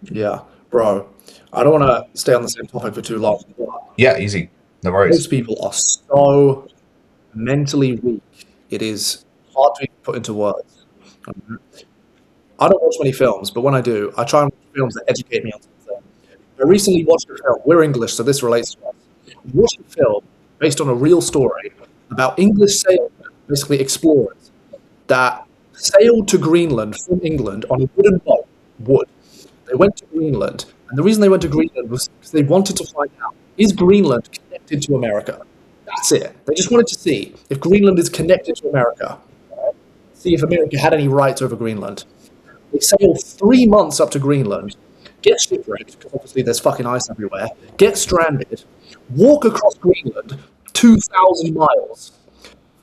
Yeah, bro. I don't want to stay on the same topic for too long. But Yeah, easy. No most worries. people are so mentally weak. It is hard to even put into words. I don't watch many films, but when I do, I try and watch films that educate me on something. I recently watched a film. We're English, so this relates to us. I watched a film based on a real story about English sailors, basically explorers, that sailed to Greenland from England on a wooden boat. Wood. They went to Greenland, and the reason they went to Greenland was because they wanted to find out, is Greenland connected to America? That's it. They just wanted to see if Greenland is connected to America. Right? See if America had any rights over Greenland. They sail 3 months up to Greenland, get shipwrecked, because obviously there's fucking ice everywhere, get stranded, walk across Greenland 2,000 miles,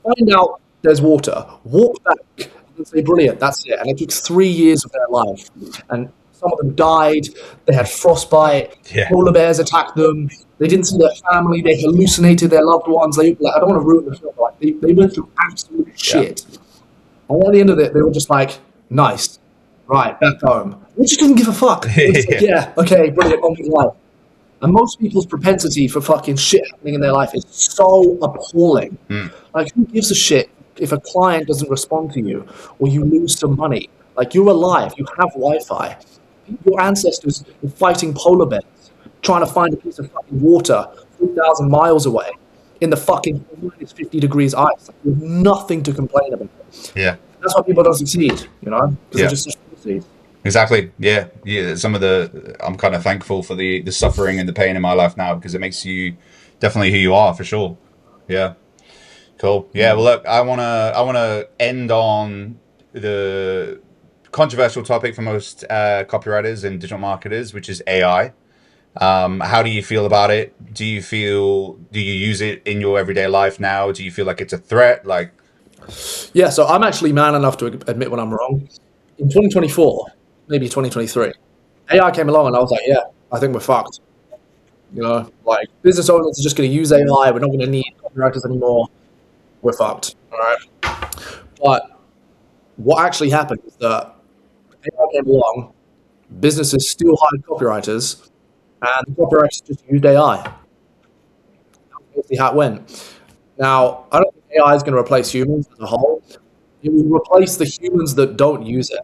find out there's water, walk back, and say, brilliant, that's it. And it took 3 years of their life. And some of them died, they had frostbite, Yeah. polar bears attacked them, they didn't see their family, they hallucinated their loved ones. I don't want to ruin the film, but like, they went through absolute shit. And at the end of it, they were just like, nice, right, back home. They just didn't give a fuck. They were just like, yeah, okay, brilliant, on with life. And most people's propensity for fucking shit happening in their life is so appalling. Like, who gives a shit if a client doesn't respond to you or you lose some money? Like, you're alive, you have Wi-Fi. Your ancestors were fighting polar bears, trying to find a piece of fucking water 3,000 miles away in the fucking minus 50 degrees ice. Like, you have nothing to complain about. Yeah. That's why people don't succeed, because they're just such pussies. Exactly. Yeah. Yeah. I'm kind of thankful for the suffering and the pain in my life now, because it makes you definitely who you are for sure. Yeah. Cool. Yeah. Well, look, I wanna end on the controversial topic for most copywriters and digital marketers, which is AI. How do you feel about it? Do you use it in your everyday life now? Do you feel like it's a threat? Like, Yeah, so I'm actually man enough to admit when I'm wrong. In 2024, maybe 2023, AI came along and I was like, yeah, I think we're fucked. Like, business owners are just going to use AI. We're not going to need copywriters anymore. We're fucked. All right. But what actually happened is that AI came along, businesses still hired copywriters, and the copywriters just used AI. That's basically how it went. Now, I don't think AI is going to replace humans as a whole. It will replace the humans that don't use it.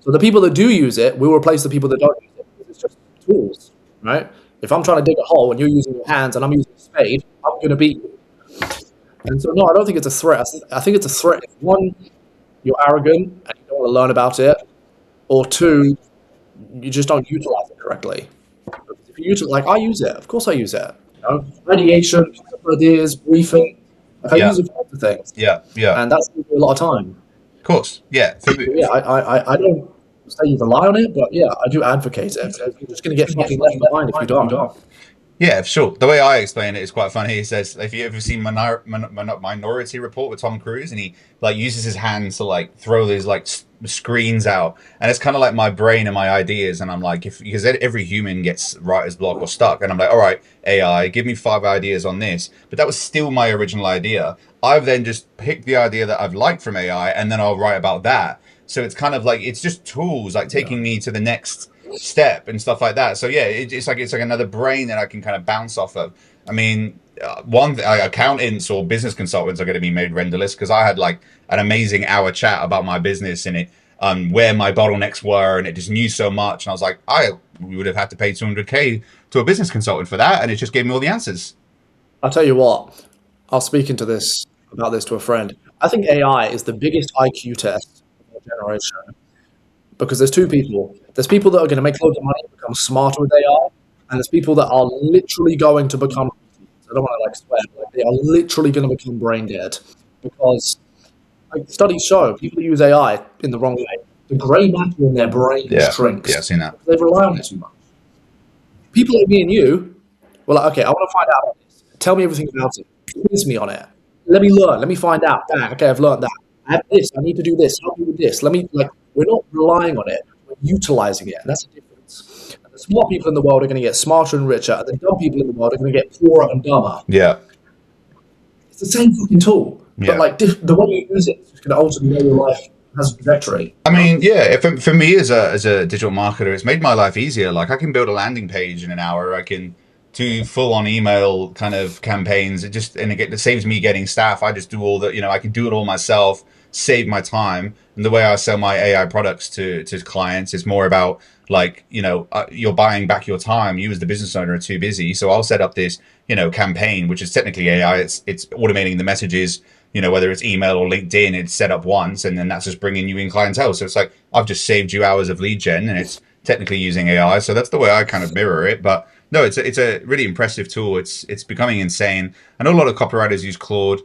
So the people that do use it will replace the people that don't use it. It's just tools, right? If I'm trying to dig a hole and you're using your hands and I'm using a spade, I'm going to beat you. And so, no, I don't think it's a threat. I think it's a threat if, one, you're arrogant and you don't want to learn about it, or two, you just don't utilize it correctly. If you use it, like, I use it. Of course I use it. Radiation, ideas, briefing. Like I Yeah. use it for other things, Yeah. Yeah. and that's a lot of time. Of course. Yeah. For me, So yeah, I don't say you rely on it, but yeah, I do advocate it because you're just going to get fucking left behind if you don't. yeah, for sure. The way I explain it is quite funny. He says, "If you ever seen Minority Report with Tom Cruise, and he like uses his hands to like throw these like screens out, and it's kind of like my brain and my ideas, and I'm like, if because every human gets writer's block or stuck, and I'm like, all right, AI, give me 5 ideas on this, but that was still my original idea. I've then just picked the idea that I've liked from AI, and then I'll write about that. So it's kind of like it's just tools, like Yeah, taking me to the next step and stuff like that. So yeah, it's like another brain that I can kind of bounce off of. I mean, accountants or business consultants are going to be made renderless because I had like an amazing hour chat about my business and it, where my bottlenecks were, and it just knew so much. And I was like, we would have had to pay 200K to a business consultant for that, and it just gave me all the answers. I'll tell you what. I was speaking to this about this to a friend. I think AI is the biggest IQ test of our generation because there's two people. There's people that are going to make loads of money and become smarter with AI, and there's people that are literally going to become. I don't want to like swear, but like, they are literally going to become brain dead because like, studies show people who use AI in the wrong way, the grey matter in their brain Yeah, yeah, I've shrinks. seen that. They rely on it too much. People like me and you were like, okay, I want to find out about this. Tell me everything about it. Quiz me on it. Let me learn. Let me find out. Bang, okay, I've learned that. I have this. I need to do this. Help me with this. Let me like. We're not relying on it. We're utilizing it, and that's the difference. And the smart people in the world are going to get smarter and richer, and the dumb people in the world are going to get poorer and dumber. Yeah, It's the same fucking tool, but yeah. like the way you use it is going to alter the way your life has a trajectory. I You know? mean, yeah, for me as a digital marketer, it's made my life easier. Like I can build a landing page in an hour. I can do full on email kind of campaigns. It saves me getting staff. I just do all the, I can do it all myself, save my time. And the way I sell my AI products to clients is more about like, you're buying back your time. You as the business owner are too busy. So I'll set up this, campaign, which is technically AI. It's automating the messages, whether it's email or LinkedIn, it's set up once, and then that's just bringing you in clientele. So it's like I've just saved you hours of lead gen, and it's technically using AI. So that's the way I kind of mirror it. But no, it's a really impressive tool. It's becoming insane. I know a lot of copywriters use Claude.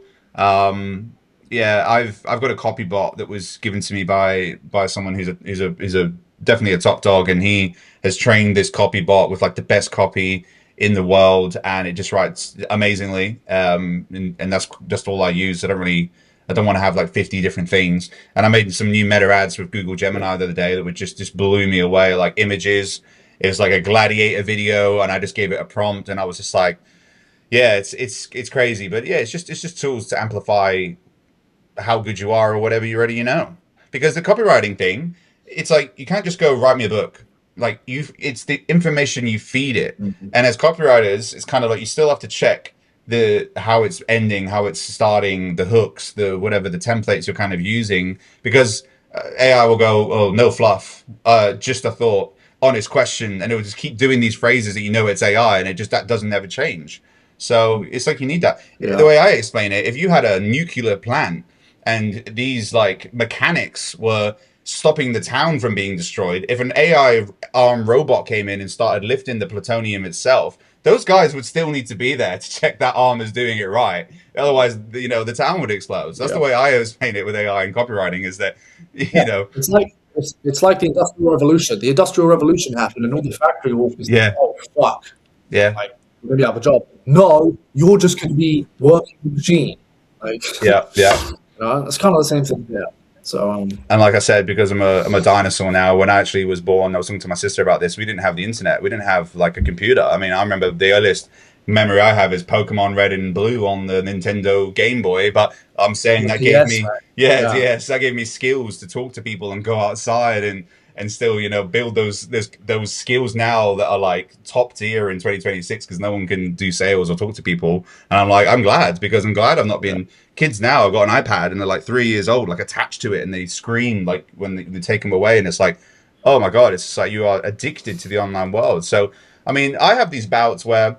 Yeah, I've got a copy bot that was given to me by someone who's a definitely a top dog, and he has trained this copy bot with like the best copy in the world, and it just writes amazingly. And that's just all I use. I don't want to have like 50 different things. And I made some new meta ads with Google Gemini the other day that would just blew me away. Like images, it was like a gladiator video, and I just gave it a prompt, and I was just like, yeah, it's crazy, but yeah, it's just tools to amplify how good you are or whatever you already because the copywriting thing, it's like you can't just go write me a book. Like it's the information you feed it. Mhm. And as copywriters, it's kind of like you still have to check the how it's ending, how it's starting, the hooks, the whatever the templates you're kind of using, because AI will go, oh, no fluff, just a thought, honest question, and it will just keep doing these phrases that it's AI, and it just that doesn't ever change. So it's like you need that. The Yeah, way I explain it, if you had a nuclear plant and these like mechanics were stopping the town from being destroyed, if an AI armed robot came in and started lifting the plutonium itself, those guys would still need to be there to check that arm is doing it right. Otherwise, the town would explode. So that's the yeah, way I explain it with AI and copywriting is that, yeah. you know, It's like the industrial revolution. The industrial revolution happened, and all the factory workers thought, yeah, "Oh fuck, yeah, like we're gonna be out of a job." No, you're just gonna be working the machine. Like, yeah, yeah. it's kind of the same thing. Yeah. So, And like I said, because I'm a dinosaur now, when I actually was born, I was talking to my sister about this. We didn't have the internet. We didn't have like a computer. I mean, I remember the earliest memory I have is Pokemon Red and Blue on the Nintendo Game Boy. But I'm saying the that gave PS, me, right? yeah, Yeah, yes, that gave me skills to talk to people and go outside and still, build those skills now that are like top tier in 2026 because no one can do sales or talk to people. And I'm like, I'm glad because I'm glad I've not yeah, been. Kids now have got an iPad and they're like 3 years old, like attached to it, and they scream like when they take them away, and it's like, oh my god, it's like you are addicted to the online world. So, I mean, I have these bouts where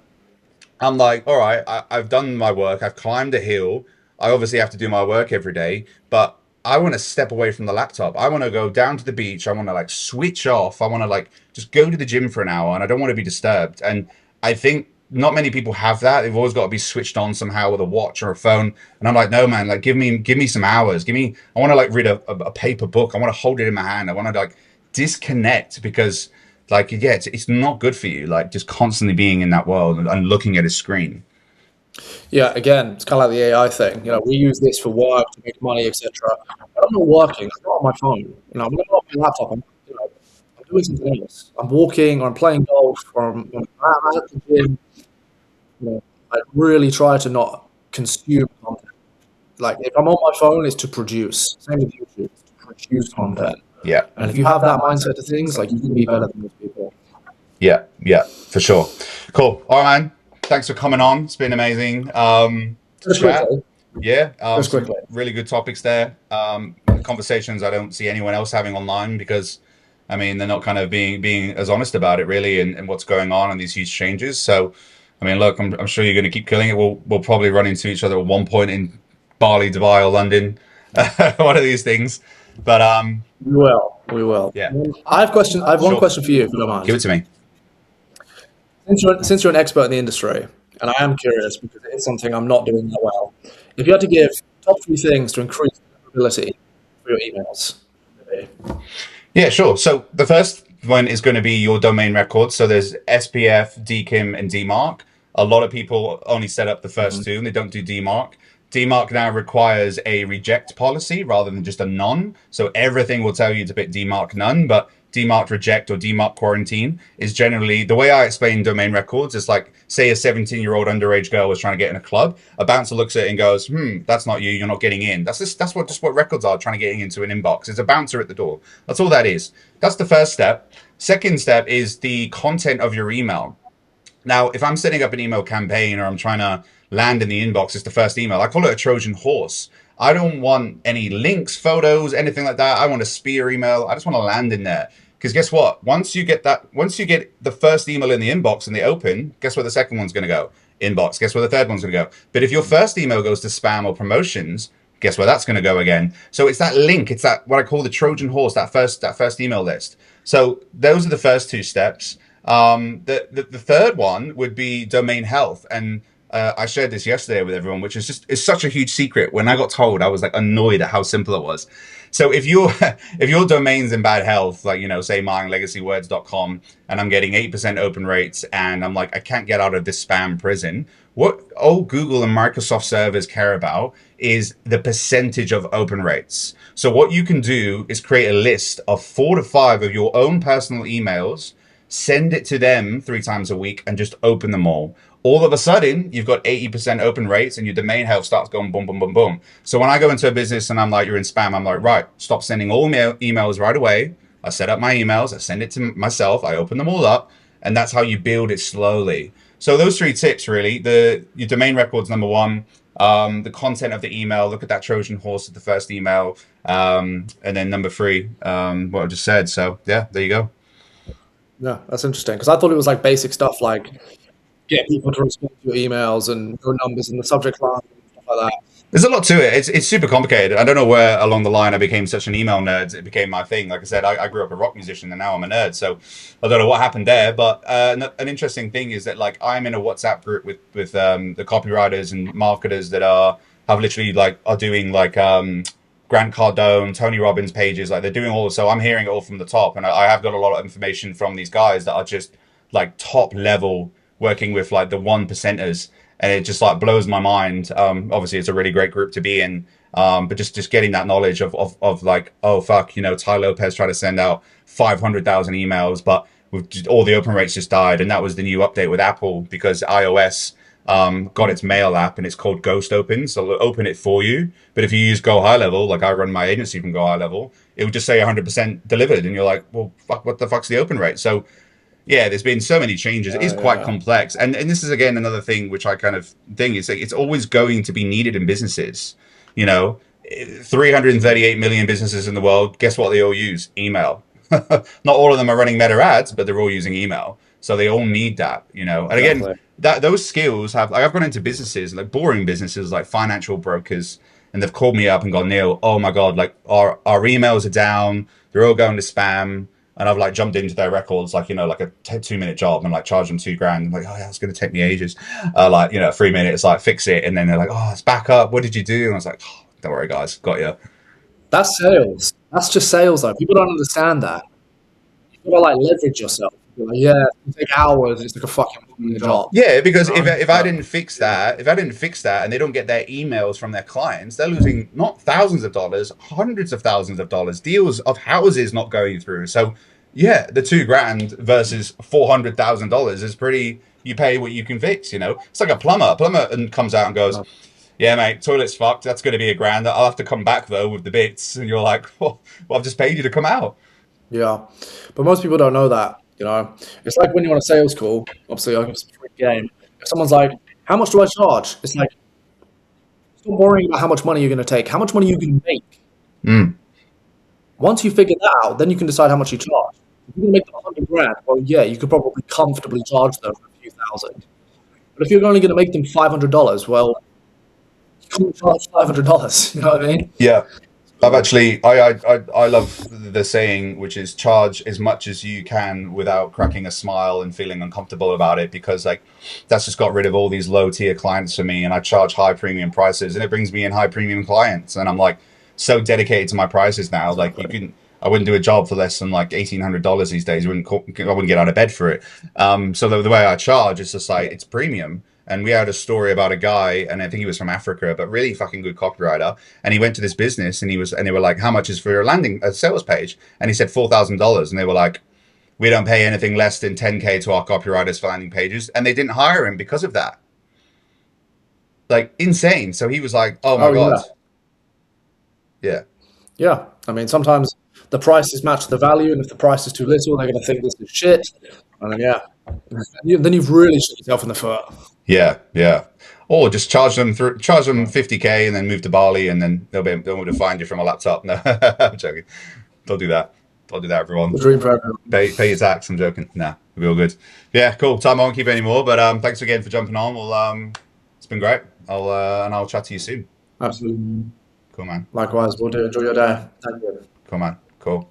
I'm like, all right, I've done my work. I've climbed a hill. I obviously have to do my work every day, but I want to step away from the laptop. I want to go down to the beach. I want to like switch off. I want to like just go to the gym for an hour and I don't want to be disturbed. And I think not many people have that. They've always got to be switched on somehow with a watch or a phone. And I'm like, no, man, like give me some hours. I want to like read a paper book. I want to hold it in my hand. I want to like disconnect because like, yeah, it's not good for you. Like just constantly being in that world and looking at a screen. Yeah, again, it's kind of like the AI thing. We use this for work to make money, etc. But I'm not working. I'm not on my phone. I'm not on my laptop. I'm doing something else. I'm walking, or I'm playing golf, or I'm at the gym. I really try to not consume content. Like if I'm on my phone, it's to produce. Same with YouTube, it's to produce content. Yeah. And if you have that mindset to things, like you can be better than most people. Yeah. Yeah, for sure. Cool. All right, man. Thanks for coming on. It's been amazing to Just chat. quickly, Yeah, just some quickly. really good topics there. Conversations I don't see anyone else having online because, I mean, they're not kind of being as honest about it really and what's going on and these huge changes. So, I mean, look, I'm sure you're going to keep killing it. We'll probably run into each other at one point in Bali, Dubai, or London, one of these things. But We will. We will. yeah, I have one sure, question for you, if you don't give mind. it to me. Since you're an expert in the industry, and I am curious because it's something I'm not doing that well. If you had to give top three things to increase deliverability for your emails, Yeah, sure. So the first one is going to be your domain records. So there's SPF, DKIM, and DMARC. A lot of people only set up the first two and they don't do DMARC. DMARC now requires a reject policy rather than just a none. So everything will tell you to pick DMARC none, but DMARC reject or DMARC quarantine is generally the way I explain domain records. It's like, say, a 17-year-old underage girl was trying to get in a club. A bouncer looks at it and goes, that's not you. You're not getting in. That's what records are, trying to get into an inbox. It's a bouncer at the door. That's all that is. That's the first step. Second step is the content of your email. Now, if I'm setting up an email campaign or I'm trying to land in the inbox, it's the first email. I call it a Trojan horse. I don't want any links, photos, anything like that. I want a spear email. I just want to land in there. Because guess what? Once you get the first email in the inbox and they open, guess where the second one's going to go? Inbox. Guess where the third one's going to go? But if your first email goes to spam or promotions, guess where that's going to go again? So it's that link. It's that what I call the Trojan horse. That first email list. So those are the first two steps. The third one would be domain health, and I shared this yesterday with everyone, which is just it's such a huge secret. When I got told, I was like annoyed at how simple it was. So if your if your domain's in bad health, like say mylegacywords.com, and I'm getting 8% open rates, and I'm like I can't get out of this spam prison. What all Google and Microsoft servers care about is the percentage of open rates. So what you can do is create a list of 4 to 5 of your own personal emails, send it to them 3 times a week and just open them all of a sudden you've got 80% open rates and your domain health starts going boom boom boom boom. So when I go into a business and I'm like you're in spam, I'm like right, stop sending all emails right away. I set up my emails, I send it to myself, I open them all up, and that's how you build it slowly. So those 3 tips really, the your domain records number one, the content of the email, look at that Trojan horse at the first email, and then number three, what I just said. So yeah, there you go. yeah, that's interesting because I thought it was like basic stuff like get people to respond to your emails and your numbers in the subject line and stuff like that. There's a lot to it. It's super complicated. I don't know where along the line I became such an email nerd. It became my thing. Like I said, I grew up a rock musician and now I'm a nerd. So I don't know what happened there. But an interesting thing is that like I'm in a WhatsApp group with the copywriters and marketers that have literally like are doing like Grant Cardone, Tony Robbins pages. Like they're doing all. So I'm hearing it all from the top, and I have got a lot of information from these guys that are just like top level working with like the 1%ers, and it just like blows my mind. Obviously, it's a really great group to be in, but just getting that knowledge of like, oh fuck, Ty Lopez tried to send out 500,000 emails, but with just, all the open rates just died, and that was the new update with Apple because iOS got its mail app and it's called Ghost Open, so it'll open it for you. But if you use Go High Level, like I run my agency from Go High Level, it would just say 100% delivered, and you're like, well, fuck, what the fuck's the open rate? So yeah, there's been so many changes. It is quite Yeah, complex, and this is again another thing which I kind of think is like it's always going to be needed in businesses. You know, 338 million businesses in the world. Guess what? They all use email. Not all of them are running Meta ads, but they're all using email, so they all need that. And again, exactly. that those skills have. Like I've gone into businesses, like boring businesses, like financial brokers, and they've called me up and gone, Neil, oh my god, like our emails are down. They're all going to spam. And I've like jumped into their records, like, like a 2 minute job and like charged them $2,000. I'm like, oh yeah, it's going to take me ages. Like, 3 minutes, like fix it. And then they're like, oh, it's back up. What did you do? And I was like, oh, don't worry, guys. Got you. That's sales. That's just sales, though. People don't understand that. You gotta like leverage yourself. You're like, yeah, it take hours. It's like a fucking job. Yeah, because You if know? I didn't fix that, and they don't get their emails from their clients, they're losing not thousands of dollars, hundreds of thousands of dollars, deals of houses not going through. So yeah, the $2,000 versus $400,000 is pretty. You pay what you can fix. It's like a plumber. And comes out and goes, "Yeah, mate, toilet's fucked. That's going to be $1,000. I'll have to come back though with the bits." And you're like, "Well, I've just paid you to come out." Yeah, but most people don't know that. It's like when you're on a sales call. Obviously, it's a free game. If someone's like, "How much do I charge?" It's like, stop worrying about how much money you're going to take. How much money you can make. Mm. Once you figure that out, then you can decide how much you charge. If you're going to make them $100,000, well, yeah, you could probably comfortably charge them a few thousand. But if you're only going to make them $500, well, you can't charge $500. You know what I mean? Yeah. I've actually, I love the saying, which is charge as much as you can without cracking a smile and feeling uncomfortable about it, because like that's just got rid of all these low tier clients for me, and I charge high premium prices, and it brings me in high premium clients, and I'm like so dedicated to my prices now. Like I wouldn't do a job for less than like $1,800 these days. I wouldn't get out of bed for it. So the way I charge is just like it's premium. And we had a story about a guy, and I think he was from Africa, but really fucking good copywriter. And he went to this business, and they were like, "How much is for a sales page?" And he said $4,000, and they were like, "We don't pay anything less than 10K to our copywriters for landing pages," and they didn't hire him because of that. Like insane. So he was like, "Oh my Oh, god, yeah. yeah, Yeah. I mean, sometimes the price is matched the value, and if the price is too little, they're going to think this is shit. And then, yeah. Then you've really shot yourself in the foot. yeah, yeah." Or just charge them 50K, and then move to Bali, and then they'll be able to find you from a laptop. No, I'm joking. Don't do that. Don't do that, everyone. The dream for everyone. Pay your tax. I'm joking. Nah, we'll be all good. Yeah, cool. Tom, I won't keep it anymore. But thanks again for jumping on. It's been great. I'll chat to you soon. Absolutely. Cool, man. Likewise, we'll do. Enjoy your day. Thank you. Cool, man. Cool.